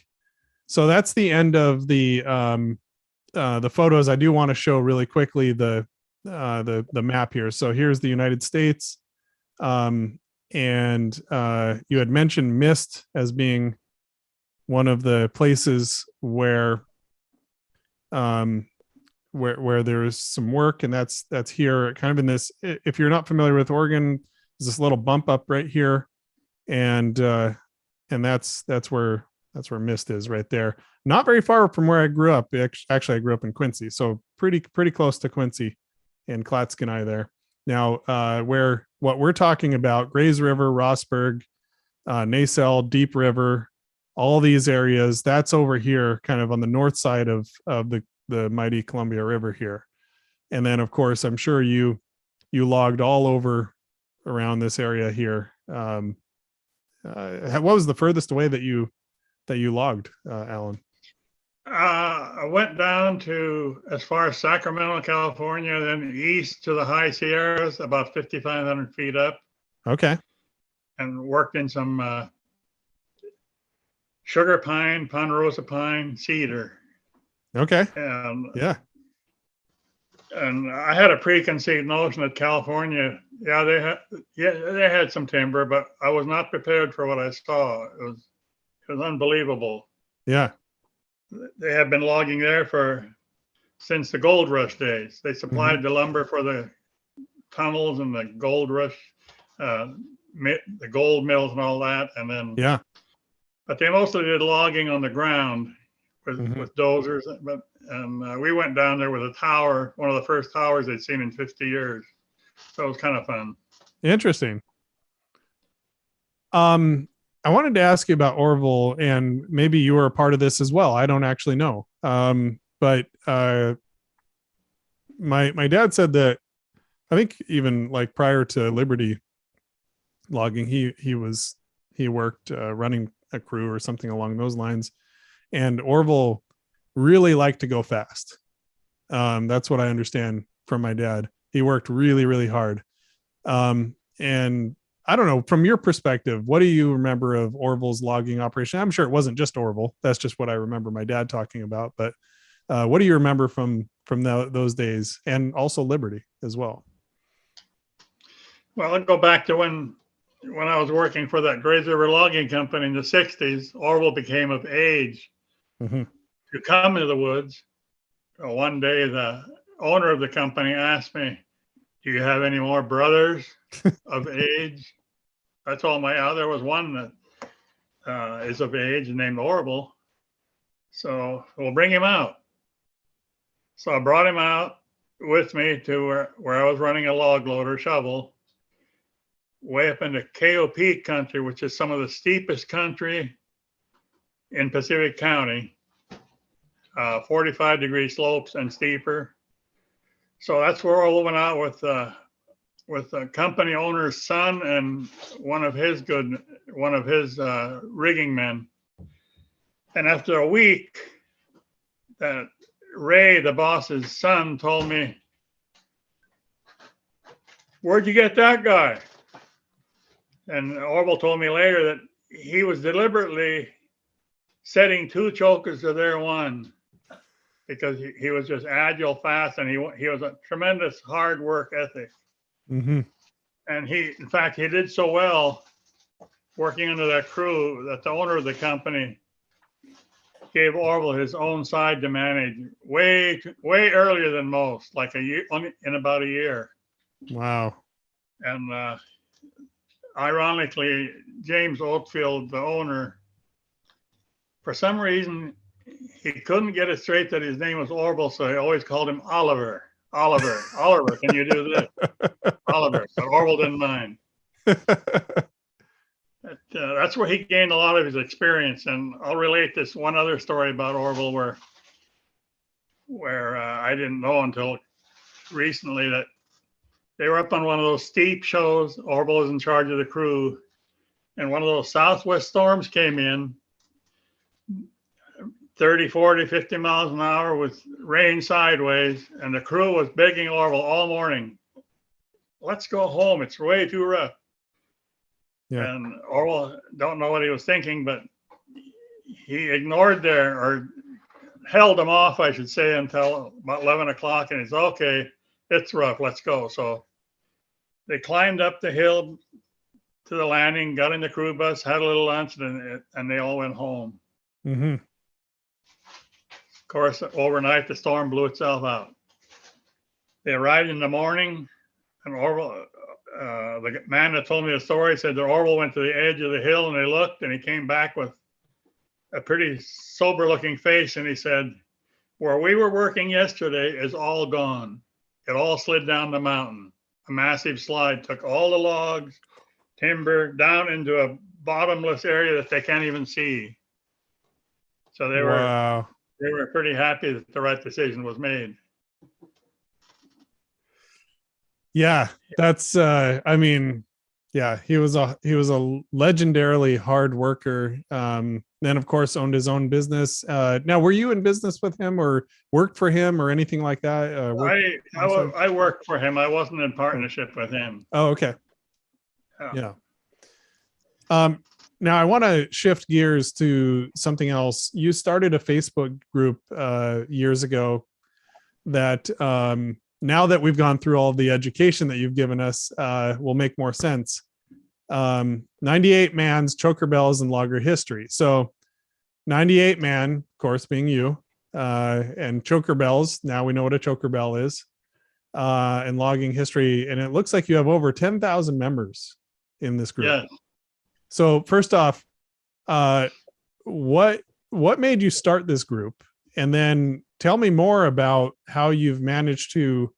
So that's the end of the photos. I do want to show really quickly the map here. So here's the United States. And you had mentioned Mist as being one of the places where there's some work, and that's here, kind of in this. If you're not familiar with Oregon, there's this little bump up right here, and that's where Mist is right there. Not very far from where I grew up. Actually, I grew up in Quincy, so pretty close to Quincy and Klatskanai there. Now, what we're talking about, Grays River, Rossburg, Nasell, Deep River, all these areas. That's over here, kind of on the north side of the mighty Columbia River here. And then, of course, I'm sure you logged all over around this area here. What was the furthest away that you logged, Allan? I went down to as far as Sacramento, California, then east to the high Sierras, about 5,500 feet up. Okay. And worked in some sugar pine, ponderosa pine, cedar. Okay. And yeah. And I had a preconceived notion that California, they had some timber, but I was not prepared for what I saw. It was unbelievable. Yeah. They had been logging there since the gold rush days. They supplied the lumber for the tunnels and the gold rush, the gold mills and all that. And then, but they mostly did logging on the ground with dozers. And we went down there with a tower, one of the first towers they'd seen in 50 years. So it was kind of fun. Interesting. I wanted to ask you about Orville, and maybe you were a part of this as well. I don't actually know. But my dad said that, I think even like prior to Liberty logging, he worked running a crew or something along those lines. And Orville really liked to go fast. That's what I understand from my dad. He worked really, really hard. And I don't know, from your perspective, what do you remember of Orville's logging operation? I'm sure it wasn't just Orville. That's just what I remember my dad talking about. But what do you remember from those days, and also Liberty as well? Well, I'll go back to when I was working for that Grays River Logging Company in the 60s. Orville became of age to come into the woods. One day, the owner of the company asked me, "Do you have any more brothers of age?" I told him, there was one that is of age named Orville. So we'll bring him out. So I brought him out with me to where I was running a log loader shovel way up into KO Peak country, which is some of the steepest country in Pacific County, 45-degree slopes and steeper. So that's where Orville went out with the company owner's son and one of his rigging men. And after a week, that Ray, the boss's son, told me, "Where'd you get that guy?" And Orville told me later that he was deliberately setting two chokers to their one because he was just agile, fast, and he was a tremendous hard work ethic. And in fact, he did so well working under that crew that the owner of the company gave Orville his own side to manage way earlier than most, like in about a year. Wow. And ironically, James Oatfield, the owner, for some reason, he couldn't get it straight that his name was Orville, so he always called him Oliver. Oliver, can you do this? Oliver, but Orville didn't mind. That's where he gained a lot of his experience. And I'll relate this one other story about Orville where I didn't know until recently that they were up on one of those steep shows. Orville was in charge of the crew, and one of those southwest storms came in, 30, 40, 50 miles an hour with rain sideways, and the crew was begging Orville all morning, "Let's go home. It's way too rough." Yeah. And Orville, don't know what he was thinking, but he ignored or held them off, I should say, until about 11 o'clock, and he's okay, it's rough, let's go. So they climbed up the hill to the landing, got in the crew bus, had a little lunch, and they all went home. Of course, overnight, the storm blew itself out. They arrived in the morning, and Orville, the man that told me the story, said that Orville went to the edge of the hill and they looked, and he came back with a pretty sober looking face, and he said, "Where we were working yesterday is all gone. It all slid down the mountain. A massive slide took all the logs, timber, down into a bottomless area that they can't even see." So Wow. they were pretty happy that the right decision was made. Yeah, that's I mean, yeah, he was a legendarily hard worker. Then of course owned his own business. Now, were you in business with him or worked for him or anything like that? I worked for him. I wasn't in partnership with him. Oh, okay. Yeah. Now I want to shift gears to something else. You started a Facebook group years ago that now that we've gone through all the education that you've given us, will make more sense. 98 Man's Choker Bells and Logger History. So 98 Man, of course, being you, and Choker Bells. Now we know what a choker bell is, and logging history. And it looks like you have over 10,000 members in this group. Yeah. So first off, what made you start this group? And then tell me more about how you've managed to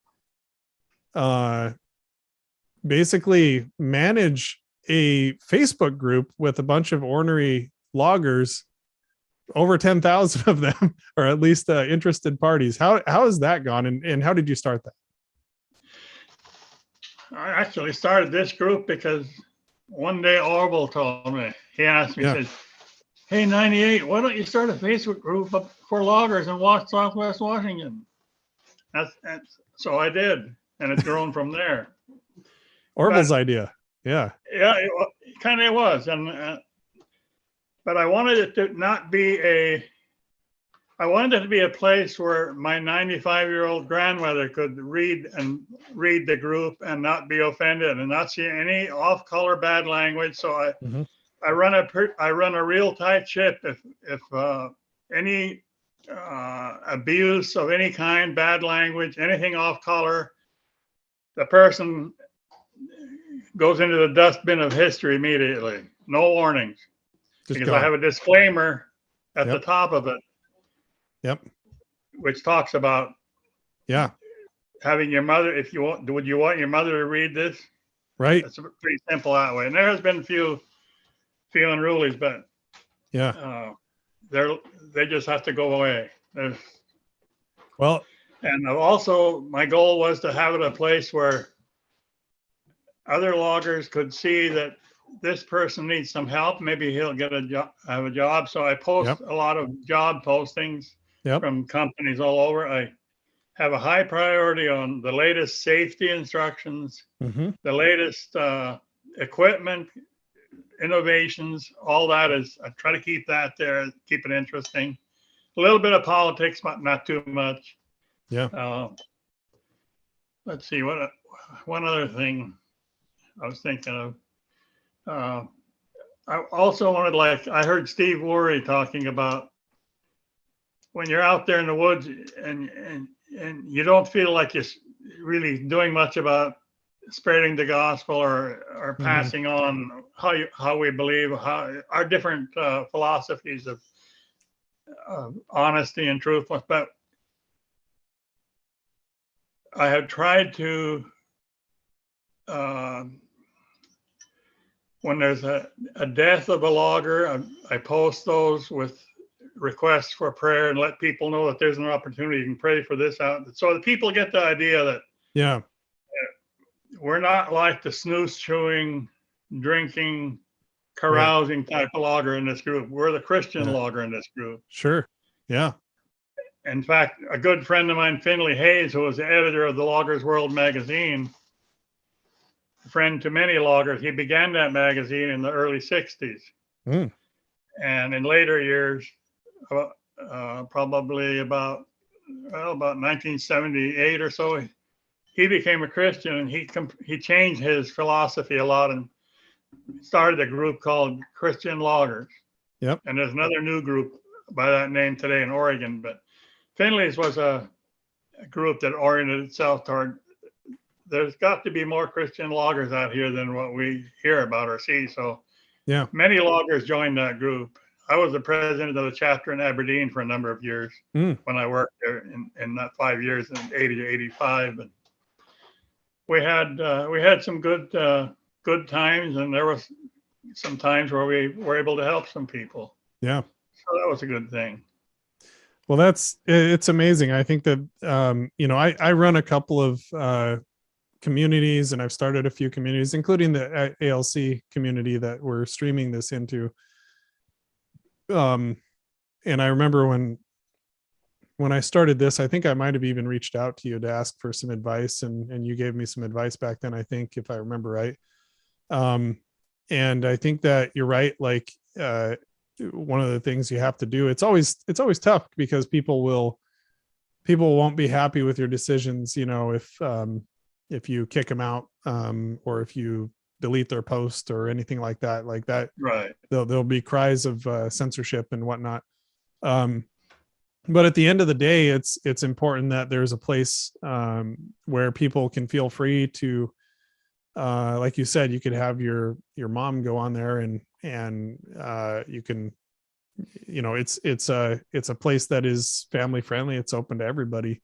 basically manage a Facebook group with a bunch of ornery loggers, over 10,000 of them, or at least interested parties. How has that gone, and how did you start that? I actually started this group because one day Orville told me, he asked me, he said, "Hey, 98, why don't you start a Facebook group for loggers in Southwest Washington?" So I did, and it's grown from there. Orville's idea. Yeah. Yeah, it kind of was. But I wanted it to not be I wanted it to be a place where my 95-year-old grandmother could read the group and not be offended and not see any off-color bad language. So I run a real tight ship. If any abuse of any kind, bad language, anything off-color, the person goes into the dustbin of history immediately. No warnings. Because I have a disclaimer at the top of it. Yep. Which talks about having your mother, would you want your mother to read this? Right. It's pretty simple that way. And there has been a few unrulies, but they just have to go away. Well, and also my goal was to have it a place where other loggers could see that this person needs some help. Maybe he'll get have a job. So I post a lot of job postings from companies all over. I have a high priority on the latest safety instructions, the latest equipment, innovations, all that I try to keep that there, keep it interesting. A little bit of politics, but not too much. Yeah. Let's see, one other thing I was thinking of. I also wanted, I heard Steve Worry talking about when you're out there in the woods and you don't feel like you're really doing much about spreading the gospel or passing on how we believe, how our different philosophies of honesty and truthfulness. But I have tried to when there's a death of a logger, I post those with requests for prayer and let people know that there's an opportunity. You can pray for this out. So the people get the idea that we're not like the snooze chewing, drinking, carousing type of logger in this group. We're the Christian logger in this group. Sure. Yeah. In fact, a good friend of mine, Finley Hayes, who was the editor of the Loggers World magazine, friend to many loggers, he began that magazine in the early 60s. And in later years, probably about 1978 or so, he became a Christian, and he changed his philosophy a lot and started a group called Christian Loggers. Yep. And there's another new group by that name today in Oregon. But Finley's was a group that oriented itself toward, there's got to be more Christian loggers out here than what we hear about or see. So many loggers joined that group. I was the president of the chapter in Aberdeen for a number of years when I worked there in that 5 years, in 80 to 85. And we had some good times, and there was some times where we were able to help some people. Yeah. So that was a good thing. Well, it's amazing. I think that, I run a couple of communities, and I've started a few communities, including the ALC community that we're streaming this into. And I remember when I started this, I think I might have even reached out to you to ask for some advice, and you gave me some advice back then, I think, if I remember right. And I think that you're right. Like, one of the things you have to do, it's always tough, because people won't be happy with your decisions, if you kick them out, or if you delete their post or anything like that. Right. There'll be cries of censorship and whatnot. But at the end of the day, it's important that there's a place where people can feel free to, like you said, you could have your mom go on there, and you can, it's a place that is family friendly. It's open to everybody.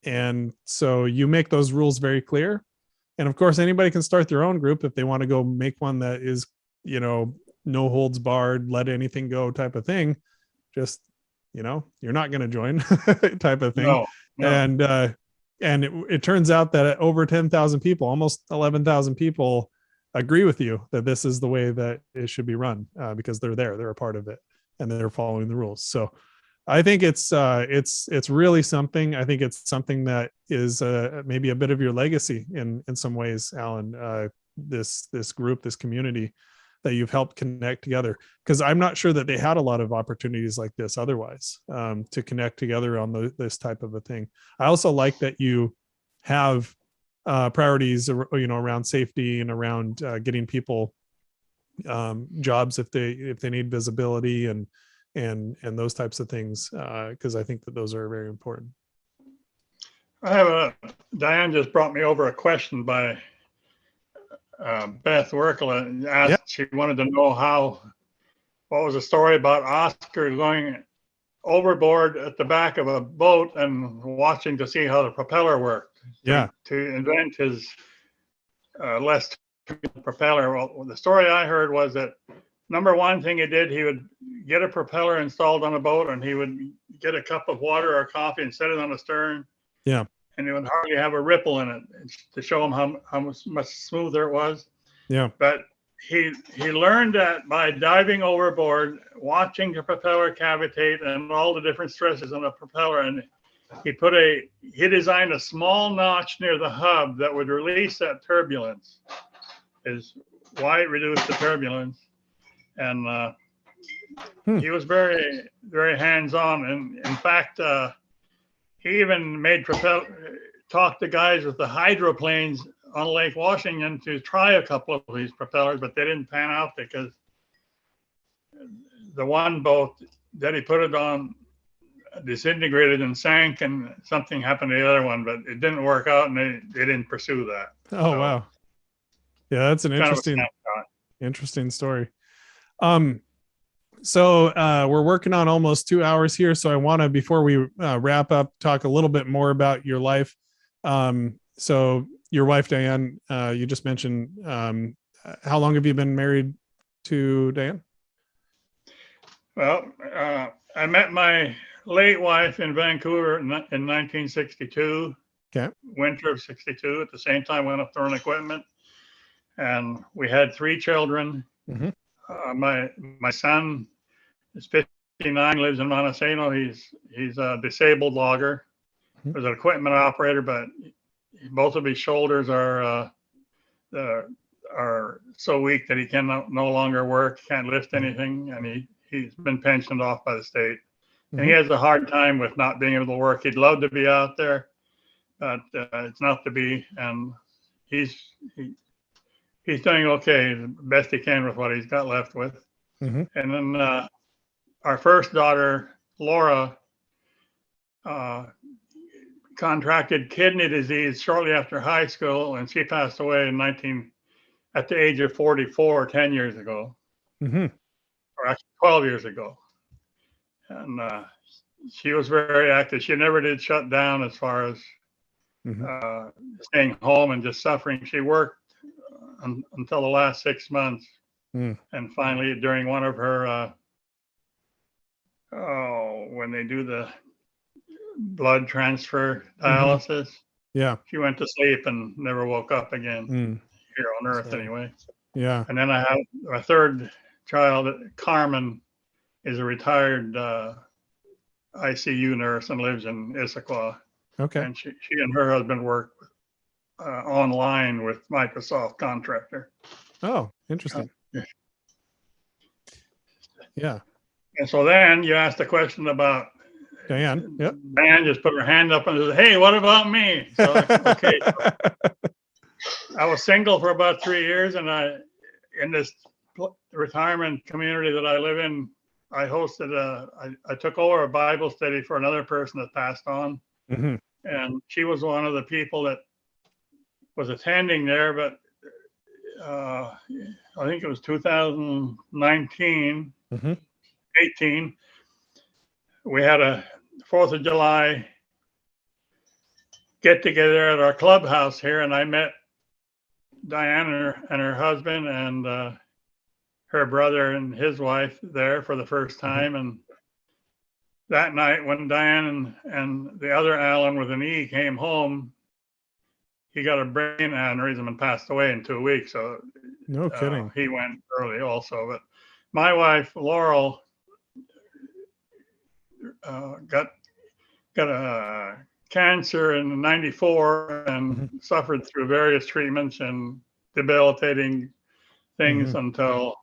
And so you make those rules very clear. And of course, anybody can start their own group if they want to go make one that is, no holds barred, let anything go type of thing. Just, you're not going to join type of thing. No. And it turns out that over 10,000 people, almost 11,000 people agree with you that this is the way that it should be run, because they're a part of it, and they're following the rules. So I think it's really something. I think it's something that is maybe a bit of your legacy in some ways, Allan. This group, this community that you've helped connect together, because I'm not sure that they had a lot of opportunities like this otherwise, to connect together on this type of a thing. I also like that you have priorities, around safety and around getting people jobs if they need visibility and those types of things, because I think that those are very important. Diane just brought me over a question by Beth Wirkkala. Asked, She wanted to know what was the story about Oscar going overboard at the back of a boat and watching to see how the propeller worked. To invent his less propeller. Well, the story I heard was that number one thing he did, he would get a propeller installed on a boat, and he would get a cup of water or coffee and set it on the stern. Yeah. And it would hardly have a ripple in it to show him how much smoother it was. Yeah. But he learned that by diving overboard, watching the propeller cavitate and all the different stresses on the propeller, and he designed a small notch near the hub that would release that turbulence. Is why it reduced the turbulence. And he was very, very hands-on. And in fact, he even talked to guys with the hydroplanes on Lake Washington to try a couple of these propellers, but they didn't pan out, because the one boat that he put it on disintegrated and sank, and something happened to the other one, but it didn't work out, and they didn't pursue that. Oh, so, wow. Yeah, that's an interesting story. So we're working on almost 2 hours here. So I want to, before we wrap up, talk a little bit more about your life. So your wife, Diane, you just mentioned, how long have you been married to Diane? Well, I met my late wife in Vancouver in 1962. Okay. Winter of 62. At the same time, went up to run equipment. And we had 3 children. Mm-hmm. My son is 59, lives in Montesano. He's a disabled logger. Mm-hmm. He's an equipment operator, but both of his shoulders are so weak that he can no longer work, can't lift anything, and he's been pensioned off by the state. Mm-hmm. And he has a hard time with not being able to work. He'd love to be out there, but it's not to be. And he's doing okay, the best he can with what he's got left with. Mm-hmm. And then our first daughter, Laura, contracted kidney disease shortly after high school, and she passed away at the age of 44, 10 years ago. Mm-hmm. Or actually 12 years ago. And she was very active. She never did shut down as far as staying home and just suffering. She worked until the last 6 months. And finally, during one of her when they do the blood transfer Mm-hmm. dialysis. Yeah. She went to sleep and never woke up again here on Earth So, anyway. yeah. And then I have a third child, Carmen, is a retired ICU nurse and lives in Issaquah. Okay. And she and her husband work online with Microsoft Contractor. Oh, interesting. Yeah. And so then you asked a question about Diane. Yep. Diane just put her hand up and said, "Hey, what about me?" So okay. I was single for about 3 years, and in this retirement community that I live in, I hosted I took over a Bible study for another person that passed on. Mm-hmm. And she was one of the people that was attending there, but I think it was 2019, 18. We had a 4th of July get together at our clubhouse here, and I met Diane and her husband and her brother and his wife there for the first time. And that night, when Diane and the other Allan with an E came home, he got a brain aneurysm and passed away in 2 weeks. So no kidding. He went early also. But my wife, Laurel, got a cancer in '94 and suffered through various treatments and debilitating things until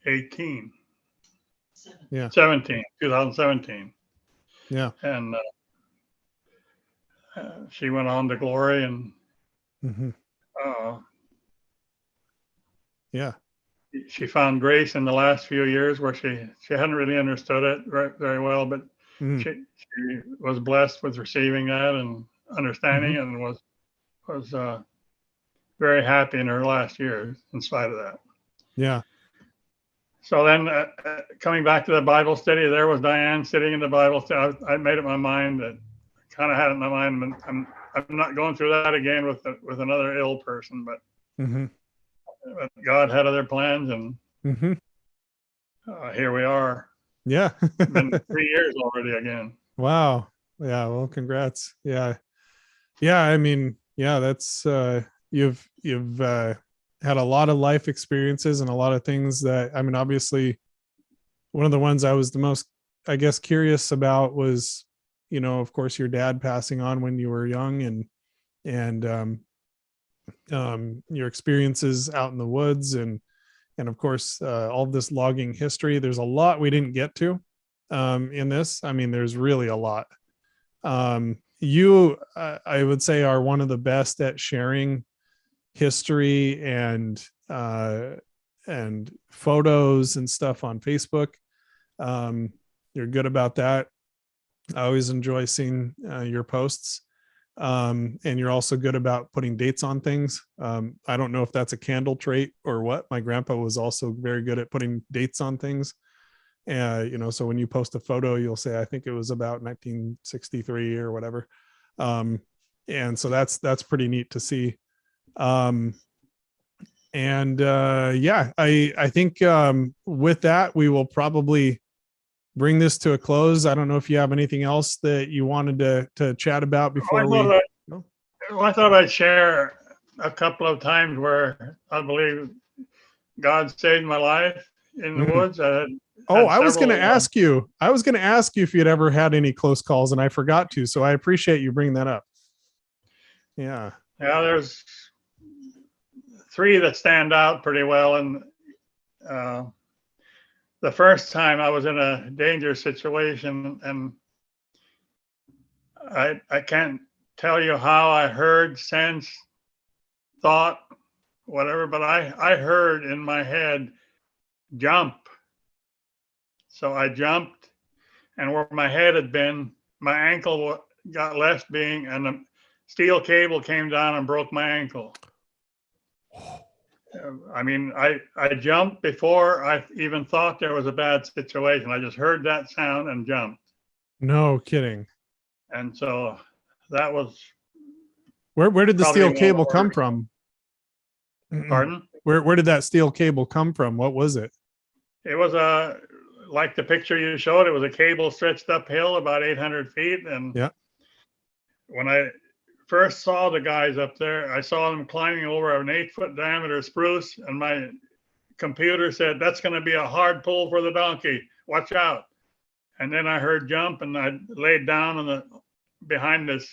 2017. Yeah. And she went on to glory, and yeah, she found grace in the last few years where she hadn't really understood it very well, but she was blessed with receiving that and understanding it, and was very happy in her last years in spite of that. Yeah. So then coming back to the Bible study, there was Diane sitting in the Bible study. I made up my mind that kind of had it in my mind, but I'm not going through that again with another ill person, but God had other plans, and here we are. Yeah. Been 3 years already again. Wow. Yeah. Well, congrats. Yeah. Yeah. I mean, yeah, that's you've had a lot of life experiences and a lot of things that, I mean, obviously one of the ones I was the most, I guess, curious about was, of course, your dad passing on when you were young, and your experiences out in the woods, and of course, all this logging history. There's a lot we didn't get to in this. I mean, there's really a lot. You, I would say, are one of the best at sharing history and photos and stuff on Facebook. You're good about that. I always enjoy seeing your posts. And you're also good about putting dates on things. I don't know if that's a candle trait or what. My grandpa was also very good at putting dates on things. So when you post a photo, you'll say, I think it was about 1963 or whatever. And so that's pretty neat to see. I think with that, we will probably bring this to a close. I don't know if you have anything else that you wanted to chat about before I thought I'd share a couple of times where I believe God saved my life in the woods. I was going to ask you. I was going to ask you if you'd ever had any close calls, and I forgot to. So I appreciate you bringing that up. Yeah. Yeah, there's 3 that stand out pretty well, and the first time I was in a dangerous situation, and I can't tell you how I heard, sensed, thought, whatever, but I heard in my head, jump. So I jumped, and where my head had been, my ankle got left being, and the steel cable came down and broke my ankle. I mean, I jumped before I even thought there was a bad situation. I just heard that sound and jumped. No kidding. And so that was. Where did the steel cable come from? Pardon? Where did that steel cable come from? What was it? It was like the picture you showed, it was a cable stretched uphill about 800 feet. And Yeah. when I first saw the guys up there, I saw them climbing over an 8-foot diameter spruce, and my computer said, that's going to be a hard pull for the donkey. Watch out. And then I heard jump, and I laid down on the behind this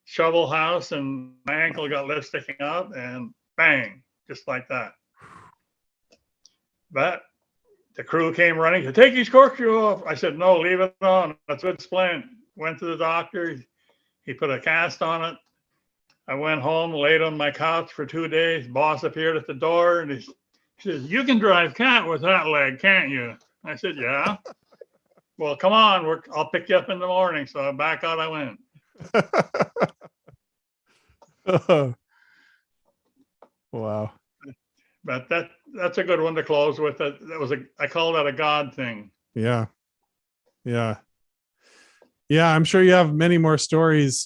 shovel house, and my ankle got left sticking out, and bang, just like that. But the crew came running to take his corkscrew off. I said, no, leave it on. That's a good splint. Went to the doctor. He put a cast on it. I went home, laid on my couch for 2 days. Boss appeared at the door, and he says, you can drive cat with that leg, can't you? I said, yeah. Well, come on, I'll pick you up in the morning. So back out I went. Wow. But that's a good one to close with. I call that a God thing. Yeah. Yeah. Yeah. I'm sure you have many more stories.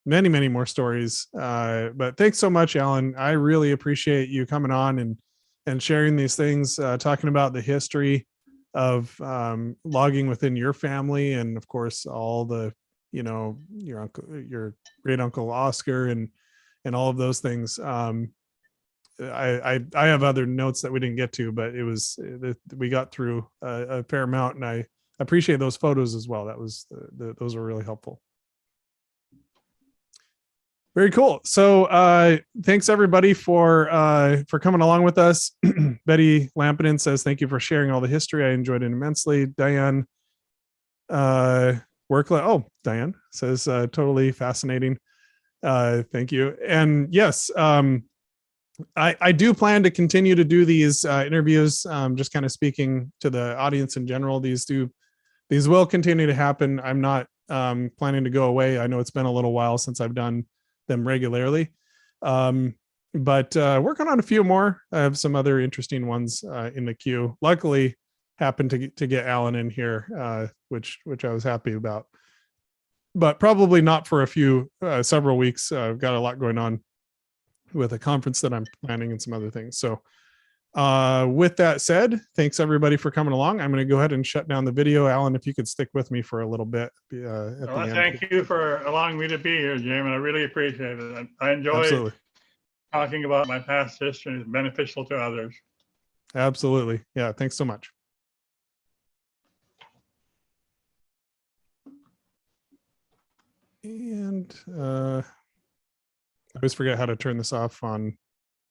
Many more stories. But thanks so much, Allan. I really appreciate you coming on and sharing these things, talking about the history of logging within your family, and of course all the, your uncle, your great uncle Oscar, and all of those things. I have other notes that we didn't get to, but we got through a fair amount, and I appreciate those photos as well. That was those were really helpful. Very cool. So thanks everybody for coming along with us. Betty Lampinen says, thank you for sharing all the history. I enjoyed it immensely. Diane Wirkkala. Oh, Diane says, totally fascinating. Thank you. And yes, I do plan to continue to do these interviews, just kind of speaking to the audience in general. These will continue to happen. I'm not planning to go away. I know it's been a little while since I've done them regularly, but working on a few more. I have some other interesting ones in the queue. Luckily, happened to get Allan in here, which I was happy about, but probably not for several weeks. I've got a lot going on with a conference that I'm planning and some other things. So with that said, thanks everybody for coming along. I'm going to go ahead and shut down the video. Allan, if you could stick with me for a little bit at the end. Thank you for allowing me to be here, Jim, and I really appreciate it. I enjoy talking about my past history. It's beneficial to others. Absolutely. Yeah. Thanks so much. And I always forget how to turn this off on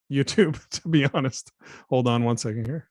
YouTube, to be honest. Hold on one second here.